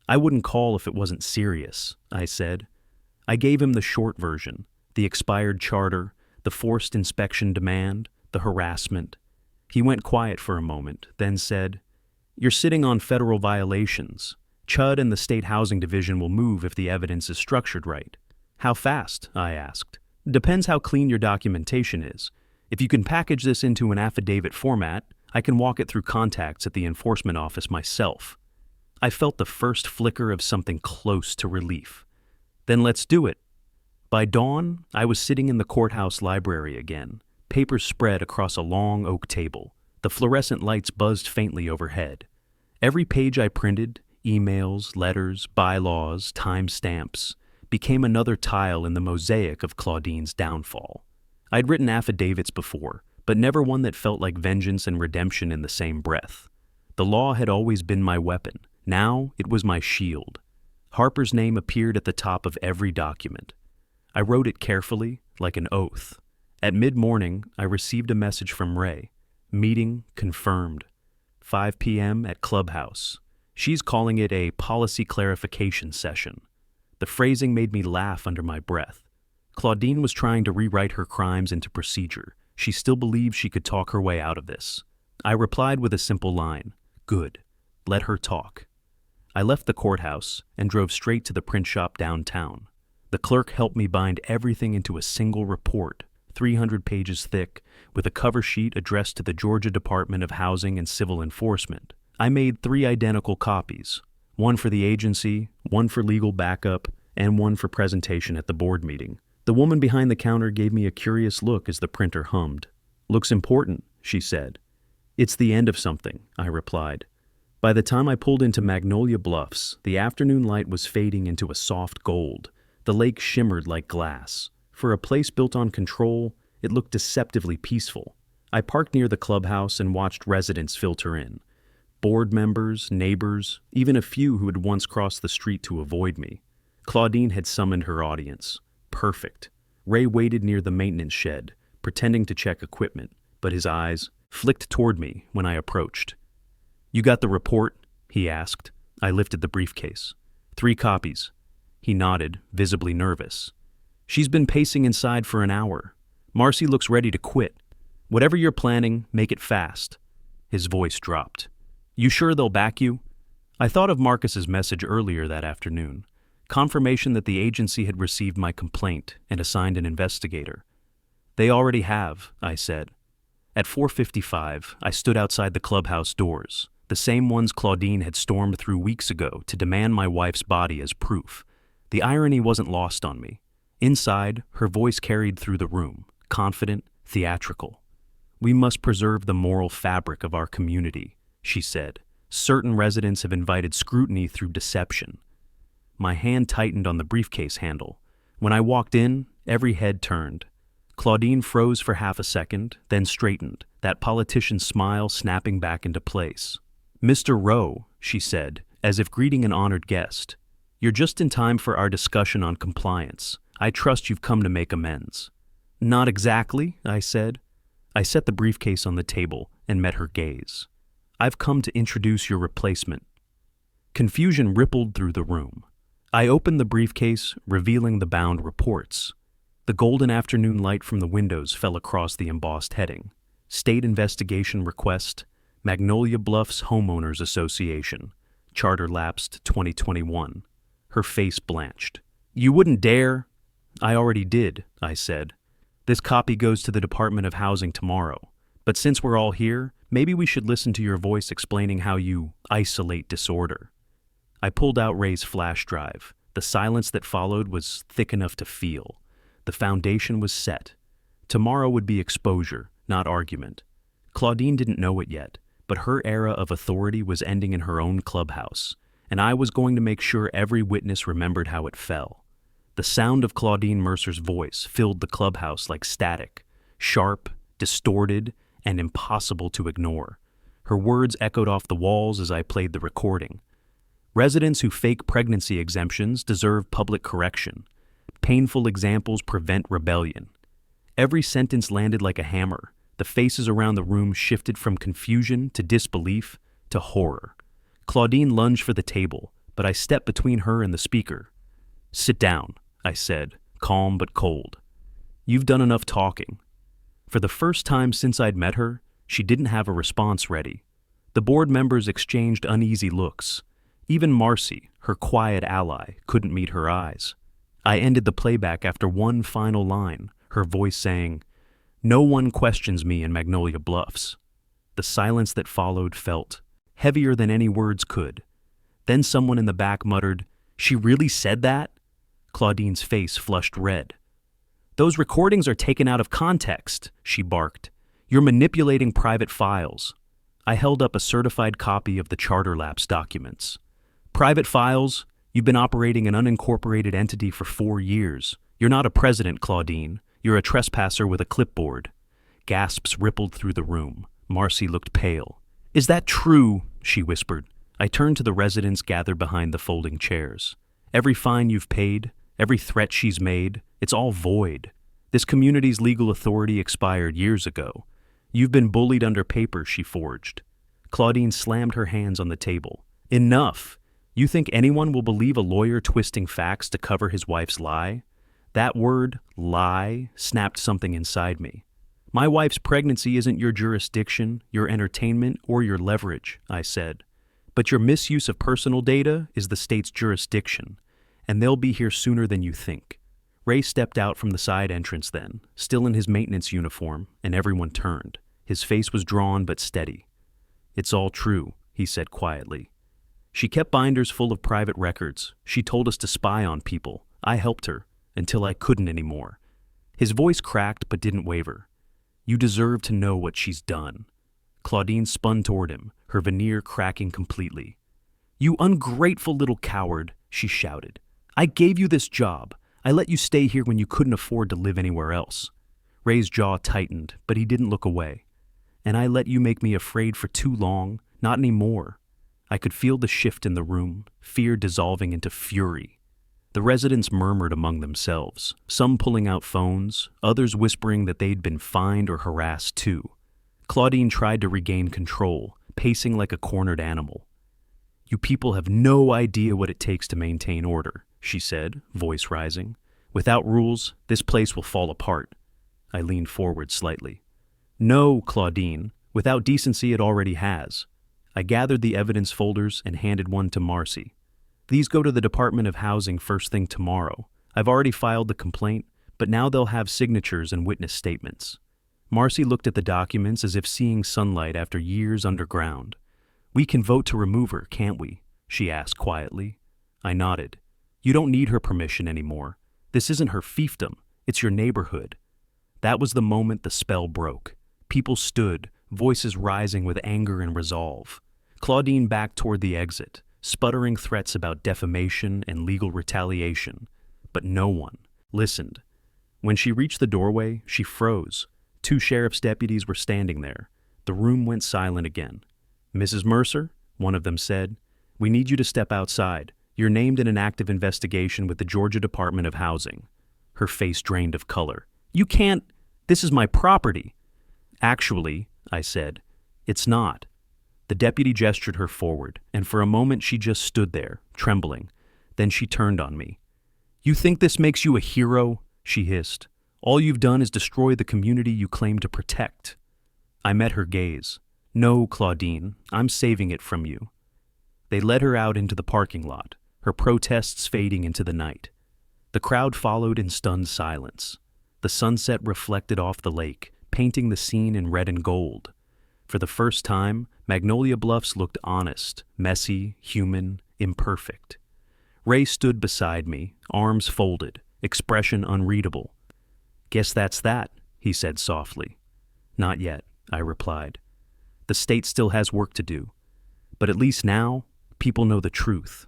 I wouldn't call if it wasn't serious," I said. I gave him the short version, the expired charter, the forced inspection demand, the harassment. He went quiet for a moment, then said, "You're sitting on federal violations. CHUD and the State Housing Division will move if the evidence is structured right." "How fast?" I asked. "Depends how clean your documentation is. If you can package this into an affidavit format, I can walk it through contacts at the enforcement office myself." I felt the first flicker of something close to relief. "Then let's do it." By dawn, I was sitting in the courthouse library again, papers spread across a long oak table. The fluorescent lights buzzed faintly overhead. Every page I printed, emails, letters, bylaws, timestamps, became another tile in the mosaic of Claudine's downfall. I'd written affidavits before, but never one that felt like vengeance and redemption in the same breath. The law had always been my weapon. Now it was my shield. Harper's name appeared at the top of every document. I wrote it carefully, like an oath. At mid-morning, I received a message from Ray. Meeting confirmed. 5 p.m. at Clubhouse. She's calling it a policy clarification session. The phrasing made me laugh under my breath. Claudine was trying to rewrite her crimes into procedure. She still believed she could talk her way out of this. I replied with a simple line. Good. Let her talk. I left the courthouse and drove straight to the print shop downtown. The clerk helped me bind everything into a single report, 300 pages thick, with a cover sheet addressed to the Georgia Department of Housing and Civil Enforcement. I made 3 identical copies, one for the agency, one for legal backup, and one for presentation at the board meeting. The woman behind the counter gave me a curious look as the printer hummed. "Looks important," she said. "It's the end of something," I replied. By the time I pulled into Magnolia Bluffs, the afternoon light was fading into a soft gold. The lake shimmered like glass. For a place built on control, it looked deceptively peaceful. I parked near the clubhouse and watched residents filter in. Board members, neighbors, even a few who had once crossed the street to avoid me. Claudine had summoned her audience. Perfect. Ray waited near the maintenance shed, pretending to check equipment, but his eyes flicked toward me when I approached. "You got the report?" he asked. I lifted the briefcase. 3 copies. He nodded, visibly nervous. "She's been pacing inside for an hour. Marcy looks ready to quit. Whatever you're planning, make it fast." His voice dropped. "You sure they'll back you?" I thought of Marcus's message earlier that afternoon. Confirmation that the agency had received my complaint and assigned an investigator. "They already have," I said. At 4:55, I stood outside the clubhouse doors, the same ones Claudine had stormed through weeks ago to demand my wife's body as proof. The irony wasn't lost on me. Inside, her voice carried through the room, confident, theatrical. "We must preserve the moral fabric of our community," she said. "Certain residents have invited scrutiny through deception." My hand tightened on the briefcase handle. When I walked in, every head turned. Claudine froze for half a second, then straightened, that politician's smile snapping back into place. "Mr. Rowe," she said, as if greeting an honored guest. "You're just in time for our discussion on compliance. I trust you've come to make amends." "Not exactly," I said. I set the briefcase on the table and met her gaze. "I've come to introduce your replacement." Confusion rippled through the room. I opened the briefcase, revealing the bound reports. The golden afternoon light from the windows fell across the embossed heading. State Investigation Request, Magnolia Bluffs Homeowners Association, Charter lapsed 2021. Her face blanched. You wouldn't dare. I already did, I said. This copy goes to the Department of Housing tomorrow. But since we're all here, maybe we should listen to your voice explaining how you isolate disorder. I pulled out Ray's flash drive. The silence that followed was thick enough to feel. The foundation was set. Tomorrow would be exposure, not argument. Claudine didn't know it yet, but her era of authority was ending in her own clubhouse, and I was going to make sure every witness remembered how it fell. The sound of Claudine Mercer's voice filled the clubhouse like static, sharp, distorted, and impossible to ignore. Her words echoed off the walls as I played the recording. Residents who fake pregnancy exemptions deserve public correction. Painful examples prevent rebellion. Every sentence landed like a hammer. The faces around the room shifted from confusion to disbelief to horror. Claudine lunged for the table, but I stepped between her and the speaker. Sit down, I said, calm but cold. You've done enough talking. For the first time since I'd met her, she didn't have a response ready. The board members exchanged uneasy looks. Even Marcy, her quiet ally, couldn't meet her eyes. I ended the playback after one final line, her voice saying, "No one questions me in Magnolia Bluffs." The silence that followed felt heavier than any words could. Then someone in the back muttered, "She really said that?" Claudine's face flushed red. "Those recordings are taken out of context," she barked. "You're manipulating private files." I held up a certified copy of the charter lapse documents. "Private files? You've been operating an unincorporated entity for 4 years. You're not a president, Claudine. You're a trespasser with a clipboard." Gasps rippled through the room. Marcy looked pale. "Is that true?" she whispered. I turned to the residents gathered behind the folding chairs. "Every fine you've paid, every threat she's made, it's all void. This community's legal authority expired years ago. You've been bullied under papers she forged." Claudine slammed her hands on the table. "Enough! You think anyone will believe a lawyer twisting facts to cover his wife's lie?" That word, lie, snapped something inside me. "My wife's pregnancy isn't your jurisdiction, your entertainment, or your leverage," I said. "But your misuse of personal data is the state's jurisdiction, and they'll be here sooner than you think." Ray stepped out from the side entrance then, still in his maintenance uniform, and everyone turned. His face was drawn but steady. "It's all true," he said quietly. "She kept binders full of private records. She told us to spy on people. I helped her, until I couldn't anymore." His voice cracked but didn't waver. "You deserve to know what she's done." Claudine spun toward him, her veneer cracking completely. "You ungrateful little coward," she shouted. "I gave you this job. I let you stay here when you couldn't afford to live anywhere else." Ray's jaw tightened, but he didn't look away. "And I let you make me afraid for too long, not anymore." I could feel the shift in the room, fear dissolving into fury. The residents murmured among themselves, some pulling out phones, others whispering that they'd been fined or harassed too. Claudine tried to regain control, pacing like a cornered animal. "You people have no idea what it takes to maintain order," she said, voice rising. "Without rules, this place will fall apart." I leaned forward slightly. "No, Claudine. Without decency, it already has." I gathered the evidence folders and handed one to Marcy. "These go to the Department of Housing first thing tomorrow. I've already filed the complaint, but now they'll have signatures and witness statements." Marcy looked at the documents as if seeing sunlight after years underground. "We can vote to remove her, can't we?" she asked quietly. I nodded. "You don't need her permission anymore. This isn't her fiefdom, it's your neighborhood." That was the moment the spell broke. People stood, voices rising with anger and resolve. Claudine backed toward the exit, sputtering threats about defamation and legal retaliation. But no one listened. When she reached the doorway, she froze. 2 sheriff's deputies were standing there. The room went silent again. "Mrs. Mercer," one of them said, "we need you to step outside. You're named in an active investigation with the Georgia Department of Housing." Her face drained of color. "You can't. This is my property." "Actually," I said, "it's not." The deputy gestured her forward, and for a moment she just stood there, trembling. Then she turned on me. "You think this makes you a hero?" she hissed. "All you've done is destroy the community you claim to protect." I met her gaze. "No, Claudine, I'm saving it from you." They led her out into the parking lot, her protests fading into the night. The crowd followed in stunned silence. The sunset reflected off the lake, painting the scene in red and gold. For the first time, Magnolia Bluffs looked honest, messy, human, imperfect. Ray stood beside me, arms folded, expression unreadable. "Guess that's that," he said softly. "Not yet," I replied. "The state still has work to do. But at least now, people know the truth."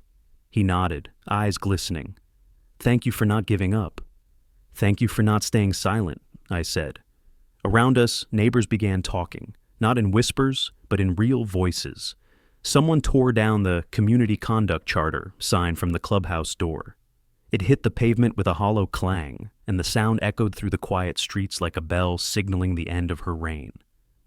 He nodded, eyes glistening. "Thank you for not giving up." "Thank you for not staying silent," I said. Around us, neighbors began talking, not in whispers, but in real voices. Someone tore down the Community Conduct Charter sign from the clubhouse door. It hit the pavement with a hollow clang, and the sound echoed through the quiet streets like a bell signaling the end of her reign.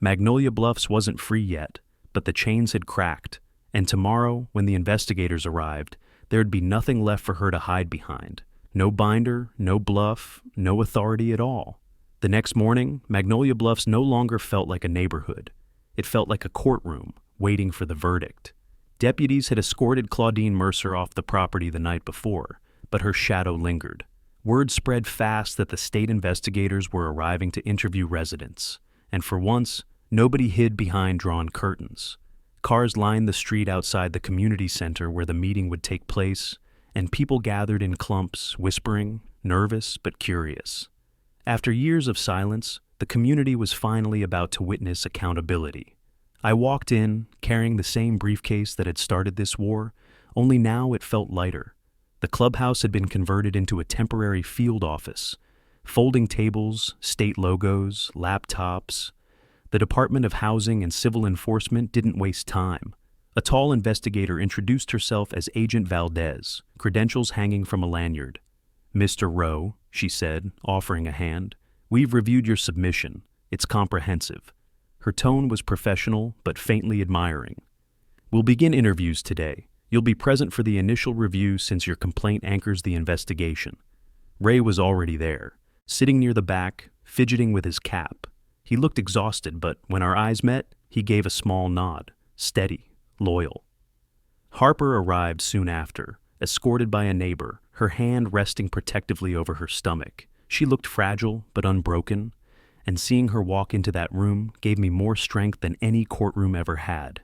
Magnolia Bluffs wasn't free yet, but the chains had cracked, and tomorrow, when the investigators arrived, there'd be nothing left for her to hide behind. No binder, no bluff, no authority at all. The next morning, Magnolia Bluffs no longer felt like a neighborhood. It felt like a courtroom, waiting for the verdict. Deputies had escorted Claudine Mercer off the property the night before, but her shadow lingered. Word spread fast that the state investigators were arriving to interview residents, and for once, nobody hid behind drawn curtains. Cars lined the street outside the community center where the meeting would take place, and people gathered in clumps, whispering, nervous but curious. After years of silence, the community was finally about to witness accountability. I walked in, carrying the same briefcase that had started this war, only now it felt lighter. The clubhouse had been converted into a temporary field office. Folding tables, state logos, laptops. The Department of Housing and Civil Enforcement didn't waste time. A tall investigator introduced herself as Agent Valdez, credentials hanging from a lanyard. "Mr. Rowe," she said, offering a hand, "we've reviewed your submission. It's comprehensive." Her tone was professional, but faintly admiring. "We'll begin interviews today. You'll be present for the initial review since your complaint anchors the investigation." Ray was already there, sitting near the back, fidgeting with his cap. He looked exhausted, but when our eyes met, he gave a small nod, steady, loyal. Harper arrived soon after, escorted by a neighbor, her hand resting protectively over her stomach. She looked fragile but unbroken, and seeing her walk into that room gave me more strength than any courtroom ever had.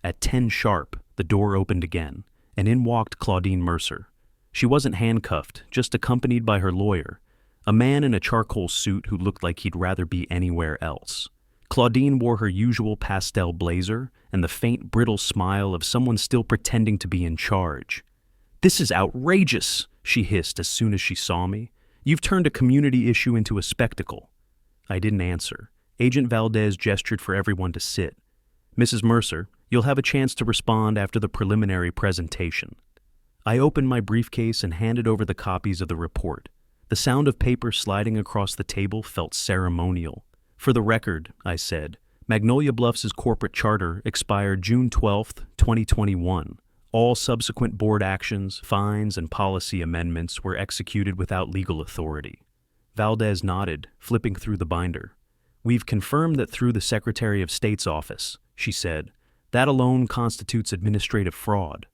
At 10 sharp, the door opened again, and in walked Claudine Mercer. She wasn't handcuffed, just accompanied by her lawyer, a man in a charcoal suit who looked like he'd rather be anywhere else. Claudine wore her usual pastel blazer and the faint, brittle smile of someone still pretending to be in charge. "This is outrageous," she hissed as soon as she saw me. "You've turned a community issue into a spectacle." I didn't answer. Agent Valdez gestured for everyone to sit. "Mrs. Mercer, you'll have a chance to respond after the preliminary presentation." I opened my briefcase and handed over the copies of the report. The sound of paper sliding across the table felt ceremonial. "For the record," I said, "Magnolia Bluffs' corporate charter expired June 12, 2021. All subsequent board actions, fines, and policy amendments were executed without legal authority." Valdez nodded, flipping through the binder. "We've confirmed that through the Secretary of State's office," she said. "That alone constitutes administrative fraud."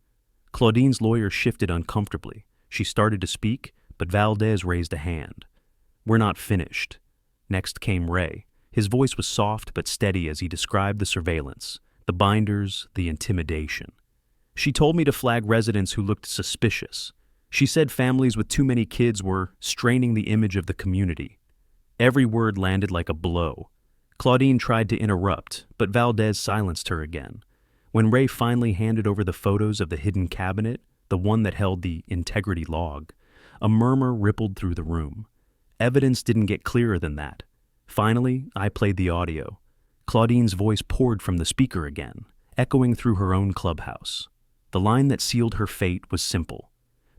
Claudine's lawyer shifted uncomfortably. She started to speak, but Valdez raised a hand. "We're not finished." Next came Ray. His voice was soft but steady as he described the surveillance, the binders, the intimidation. "She told me to flag residents who looked suspicious. She said families with too many kids were straining the image of the community." Every word landed like a blow. Claudine tried to interrupt, but Valdez silenced her again. When Ray finally handed over the photos of the hidden cabinet, the one that held the integrity log, a murmur rippled through the room. Evidence didn't get clearer than that. Finally, I played the audio. Claudine's voice poured from the speaker again, echoing through her own clubhouse. The line that sealed her fate was simple.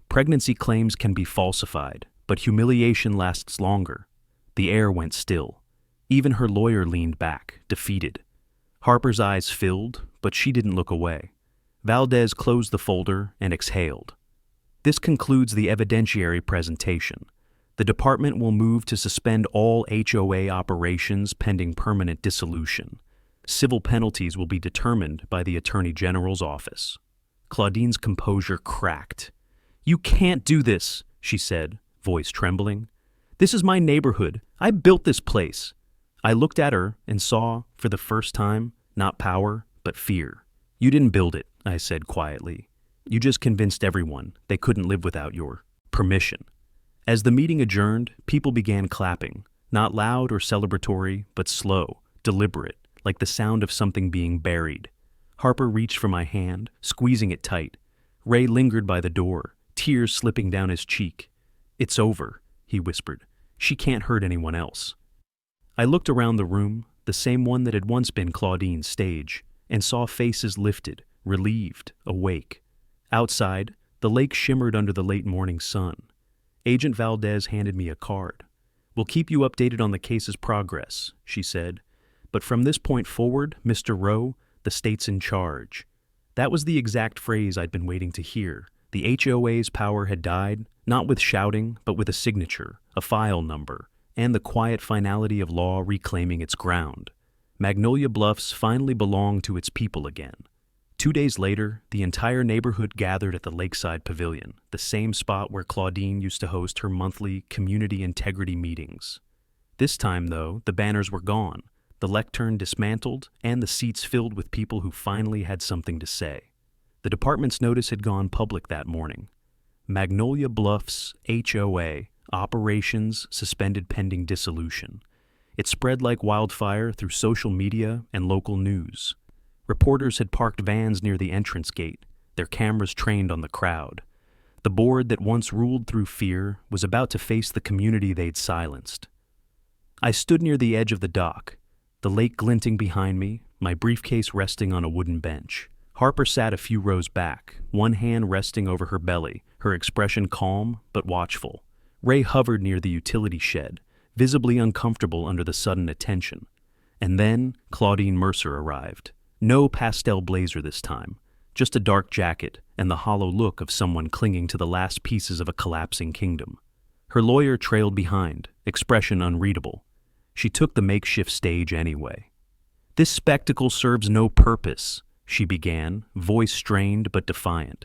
"Pregnancy claims can be falsified, but humiliation lasts longer." The air went still. Even her lawyer leaned back, defeated. Harper's eyes filled, but she didn't look away. Valdez closed the folder and exhaled. "This concludes the evidentiary presentation. The department will move to suspend all HOA operations pending permanent dissolution. Civil penalties will be determined by the Attorney General's office." Claudine's composure cracked. "You can't do this," she said, voice trembling. "This is my neighborhood. I built this place." I looked at her and saw, for the first time, not power, but fear. "You didn't build it," I said quietly. "You just convinced everyone they couldn't live without your permission." As the meeting adjourned, people began clapping, not loud or celebratory, but slow, deliberate, like the sound of something being buried. Harper reached for my hand, squeezing it tight. Ray lingered by the door, tears slipping down his cheek. "It's over," he whispered. "She can't hurt anyone else." I looked around the room, the same one that had once been Claudine's stage, and saw faces lifted, relieved, awake. Outside, the lake shimmered under the late morning sun. Agent Valdez handed me a card. "We'll keep you updated on the case's progress," she said. "But from this point forward, Mr. Rowe, the state's in charge." That was the exact phrase I'd been waiting to hear. The HOA's power had died, not with shouting, but with a signature, a file number, and the quiet finality of law reclaiming its ground. Magnolia Bluffs finally belonged to its people again. 2 days later, the entire neighborhood gathered at the Lakeside Pavilion, the same spot where Claudine used to host her monthly community integrity meetings. This time, though, the banners were gone, the lectern dismantled, and the seats filled with people who finally had something to say. The department's notice had gone public that morning. Magnolia Bluffs HOA, operations suspended pending dissolution. It spread like wildfire through social media and local news. Reporters had parked vans near the entrance gate, their cameras trained on the crowd. The board that once ruled through fear was about to face the community they'd silenced. I stood near the edge of the dock, the lake glinting behind me, my briefcase resting on a wooden bench. Harper sat a few rows back, one hand resting over her belly, her expression calm but watchful. Ray hovered near the utility shed, visibly uncomfortable under the sudden attention. And then Claudine Mercer arrived. No pastel blazer this time, just a dark jacket and the hollow look of someone clinging to the last pieces of a collapsing kingdom. Her lawyer trailed behind, expression unreadable. She took the makeshift stage anyway. "This spectacle serves no purpose," she began, voice strained but defiant.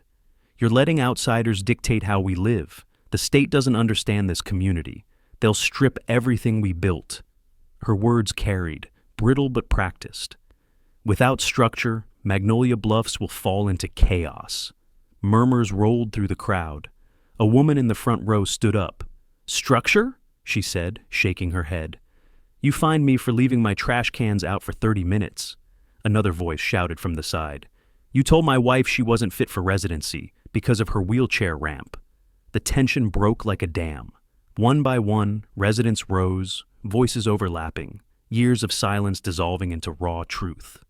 "You're letting outsiders dictate how we live. The state doesn't understand this community. They'll strip everything we built." Her words carried, brittle but practiced. "Without structure, Magnolia Bluffs will fall into chaos." Murmurs rolled through the crowd. A woman in the front row stood up. "Structure?" she said, shaking her head. "You fined me for leaving my trash cans out for 30 minutes. Another voice shouted from the side. "You told my wife she wasn't fit for residency because of her wheelchair ramp." The tension broke like a dam. One by one, residents rose, voices overlapping, years of silence dissolving into raw truth.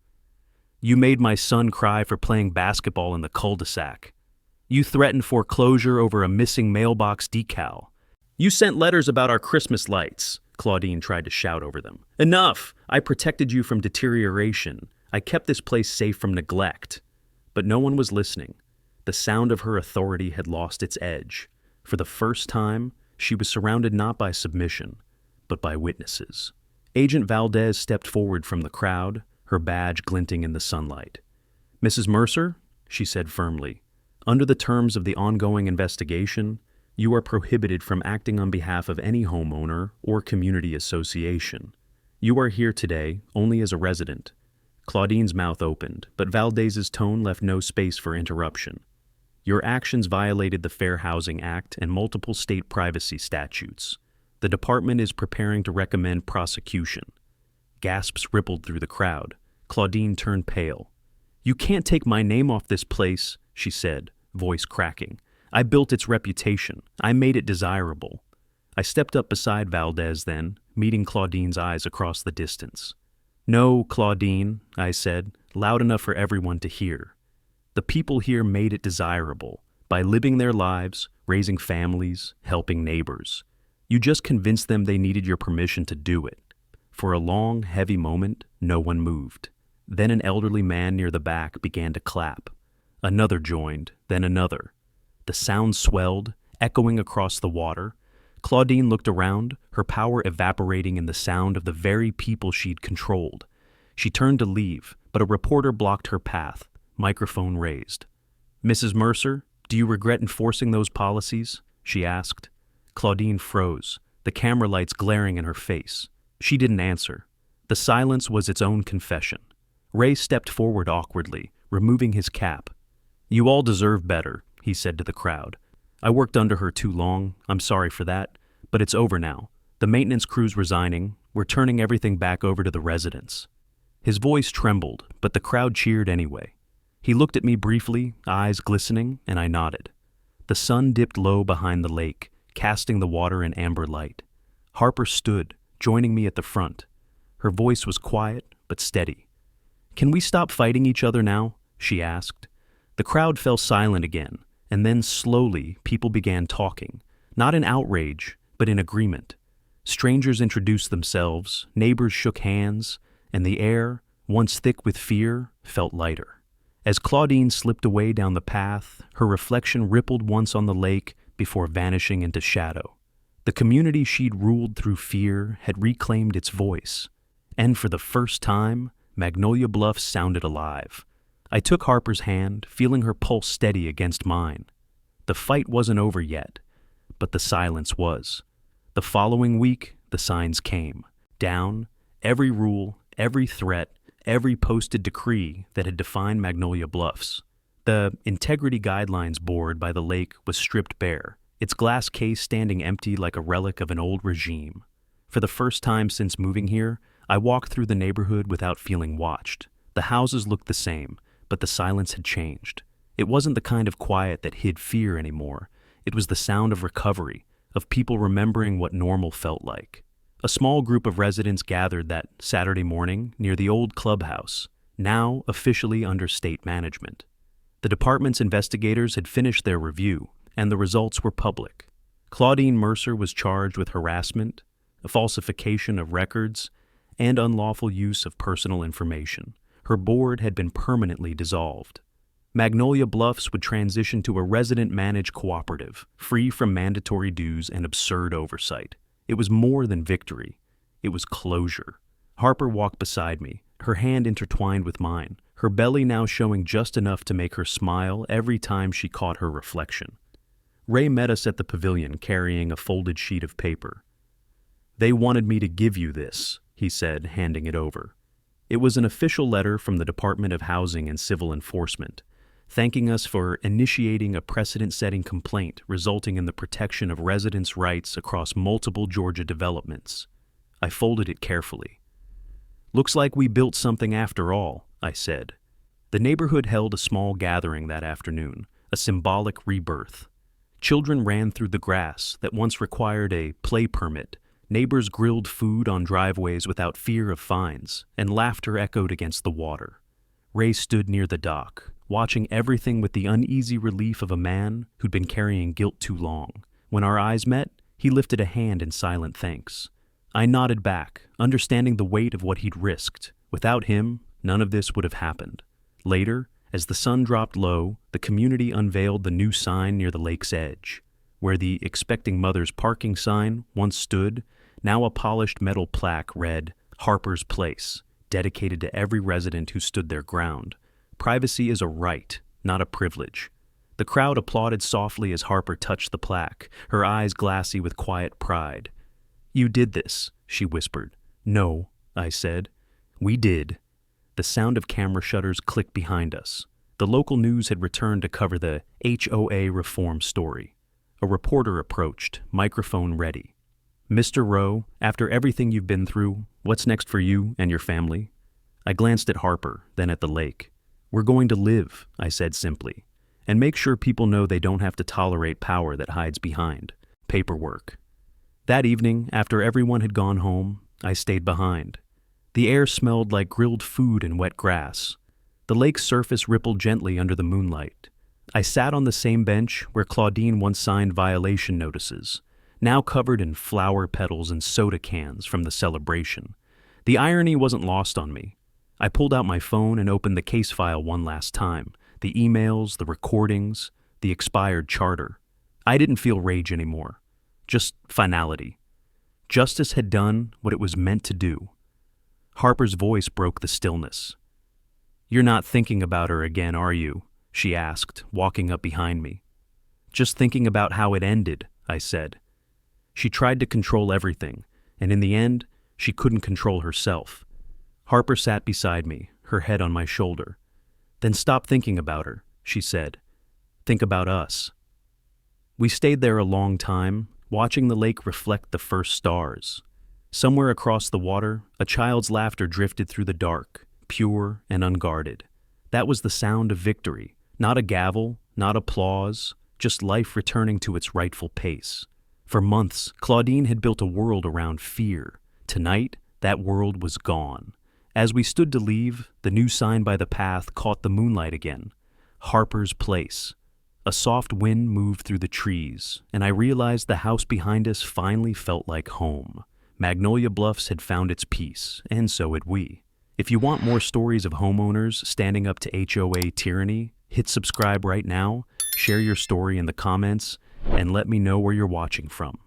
"You made my son cry for playing basketball in the cul-de-sac. You threatened foreclosure over a missing mailbox decal. You sent letters about our Christmas lights," Claudine tried to shout over them. "Enough! I protected you from deterioration. I kept this place safe from neglect." But no one was listening. The sound of her authority had lost its edge. For the first time, she was surrounded not by submission, but by witnesses. Agent Valdez stepped forward from the crowd, her badge glinting in the sunlight. "Mrs. Mercer," she said firmly, "under the terms of the ongoing investigation, you are prohibited from acting on behalf of any homeowner or community association. You are here today only as a resident." Claudine's mouth opened, but Valdez's tone left no space for interruption. "Your actions violated the Fair Housing Act and multiple state privacy statutes. The department is preparing to recommend prosecution." Gasps rippled through the crowd. Claudine turned pale. "You can't take my name off this place," she said, voice cracking. "I built its reputation. I made it desirable." I stepped up beside Valdez then, meeting Claudine's eyes across the distance. "No, Claudine," I said, loud enough for everyone to hear. "The people here made it desirable, by living their lives, raising families, helping neighbors. You just convinced them they needed your permission to do it." For a long, heavy moment, no one moved. Then an elderly man near the back began to clap. Another joined, then another. The sound swelled, echoing across the water. Claudine looked around, her power evaporating in the sound of the very people she'd controlled. She turned to leave, but a reporter blocked her path, microphone raised. Mrs. Mercer, do you regret enforcing those policies? She asked. Claudine froze, the camera lights glaring in her face. She didn't answer. The silence was its own confession. Ray stepped forward awkwardly, removing his cap. You all deserve better, he said to the crowd. I worked under her too long, I'm sorry for that, but it's over now. The maintenance crew's resigning, we're turning everything back over to the residents. His voice trembled, but the crowd cheered anyway. He looked at me briefly, eyes glistening, and I nodded. The sun dipped low behind the lake, casting the water in amber light. Harper stood, joining me at the front. Her voice was quiet, but steady. Can we stop fighting each other now? She asked. The crowd fell silent again, and then slowly people began talking, not in outrage, but in agreement. Strangers introduced themselves, neighbors shook hands, and the air, once thick with fear, felt lighter. As Claudine slipped away down the path, her reflection rippled once on the lake before vanishing into shadow. The community she'd ruled through fear had reclaimed its voice, and for the first time, Magnolia Bluffs sounded alive. I took Harper's hand, feeling her pulse steady against mine. The fight wasn't over yet, but the silence was. The following week, the signs came. Down, every rule, every threat, every posted decree that had defined Magnolia Bluffs. The Integrity Guidelines board by the lake was stripped bare, its glass case standing empty like a relic of an old regime. For the first time since moving here, I walked through the neighborhood without feeling watched. The houses looked the same, but the silence had changed. It wasn't the kind of quiet that hid fear anymore. It was the sound of recovery, of people remembering what normal felt like. A small group of residents gathered that Saturday morning near the old clubhouse, now officially under state management. The department's investigators had finished their review, and the results were public. Claudine Mercer was charged with harassment, a falsification of records, and unlawful use of personal information. Her board had been permanently dissolved. Magnolia Bluffs would transition to a resident-managed cooperative, free from mandatory dues and absurd oversight. It was more than victory. It was closure. Harper walked beside me, her hand intertwined with mine, her belly now showing just enough to make her smile every time she caught her reflection. Ray met us at the pavilion carrying a folded sheet of paper. They wanted me to give you this, he said, handing it over. It was an official letter from the Department of Housing and Civil Enforcement, thanking us for initiating a precedent-setting complaint resulting in the protection of residents' rights across multiple Georgia developments. I folded it carefully. Looks like we built something after all, I said. The neighborhood held a small gathering that afternoon, a symbolic rebirth. Children ran through the grass that once required a play permit. Neighbors grilled food on driveways without fear of fines, and laughter echoed against the water. Ray stood near the dock, watching everything with the uneasy relief of a man who'd been carrying guilt too long. When our eyes met, he lifted a hand in silent thanks. I nodded back, understanding the weight of what he'd risked. Without him, none of this would have happened. Later, as the sun dropped low, the community unveiled the new sign near the lake's edge. Where the Expecting Mothers parking sign once stood, now a polished metal plaque read, Harper's Place, dedicated to every resident who stood their ground. Privacy is a right, not a privilege. The crowd applauded softly as Harper touched the plaque, her eyes glassy with quiet pride. You did this, she whispered. No, I said. We did. The sound of camera shutters clicked behind us. The local news had returned to cover the HOA reform story. A reporter approached, microphone ready. Mr. Rowe, after everything you've been through, what's next for you and your family? I glanced at Harper, then at the lake. We're going to live, I said simply, and make sure people know they don't have to tolerate power that hides behind paperwork. That evening, after everyone had gone home, I stayed behind. The air smelled like grilled food and wet grass. The lake's surface rippled gently under the moonlight. I sat on the same bench where Claudine once signed violation notices, now covered in flower petals and soda cans from the celebration. The irony wasn't lost on me. I pulled out my phone and opened the case file one last time, the emails, the recordings, the expired charter. I didn't feel rage anymore, just finality. Justice had done what it was meant to do. Harper's voice broke the stillness. You're not thinking about her again, are you? she asked, walking up behind me. Just thinking about how it ended, I said. She tried to control everything, and in the end, she couldn't control herself. Harper sat beside me, her head on my shoulder. Then stop thinking about her, she said. Think about us. We stayed there a long time, watching the lake reflect the first stars. Somewhere across the water, a child's laughter drifted through the dark, pure and unguarded. That was the sound of victory, not a gavel, not applause, just life returning to its rightful pace. For months, Claudine had built a world around fear. Tonight, that world was gone. As we stood to leave, the new sign by the path caught the moonlight again. Harper's Place. A soft wind moved through the trees, and I realized the house behind us finally felt like home. Magnolia Bluffs had found its peace, and so had we. If you want more stories of homeowners standing up to HOA tyranny, hit subscribe right now, share your story in the comments, and let me know where you're watching from.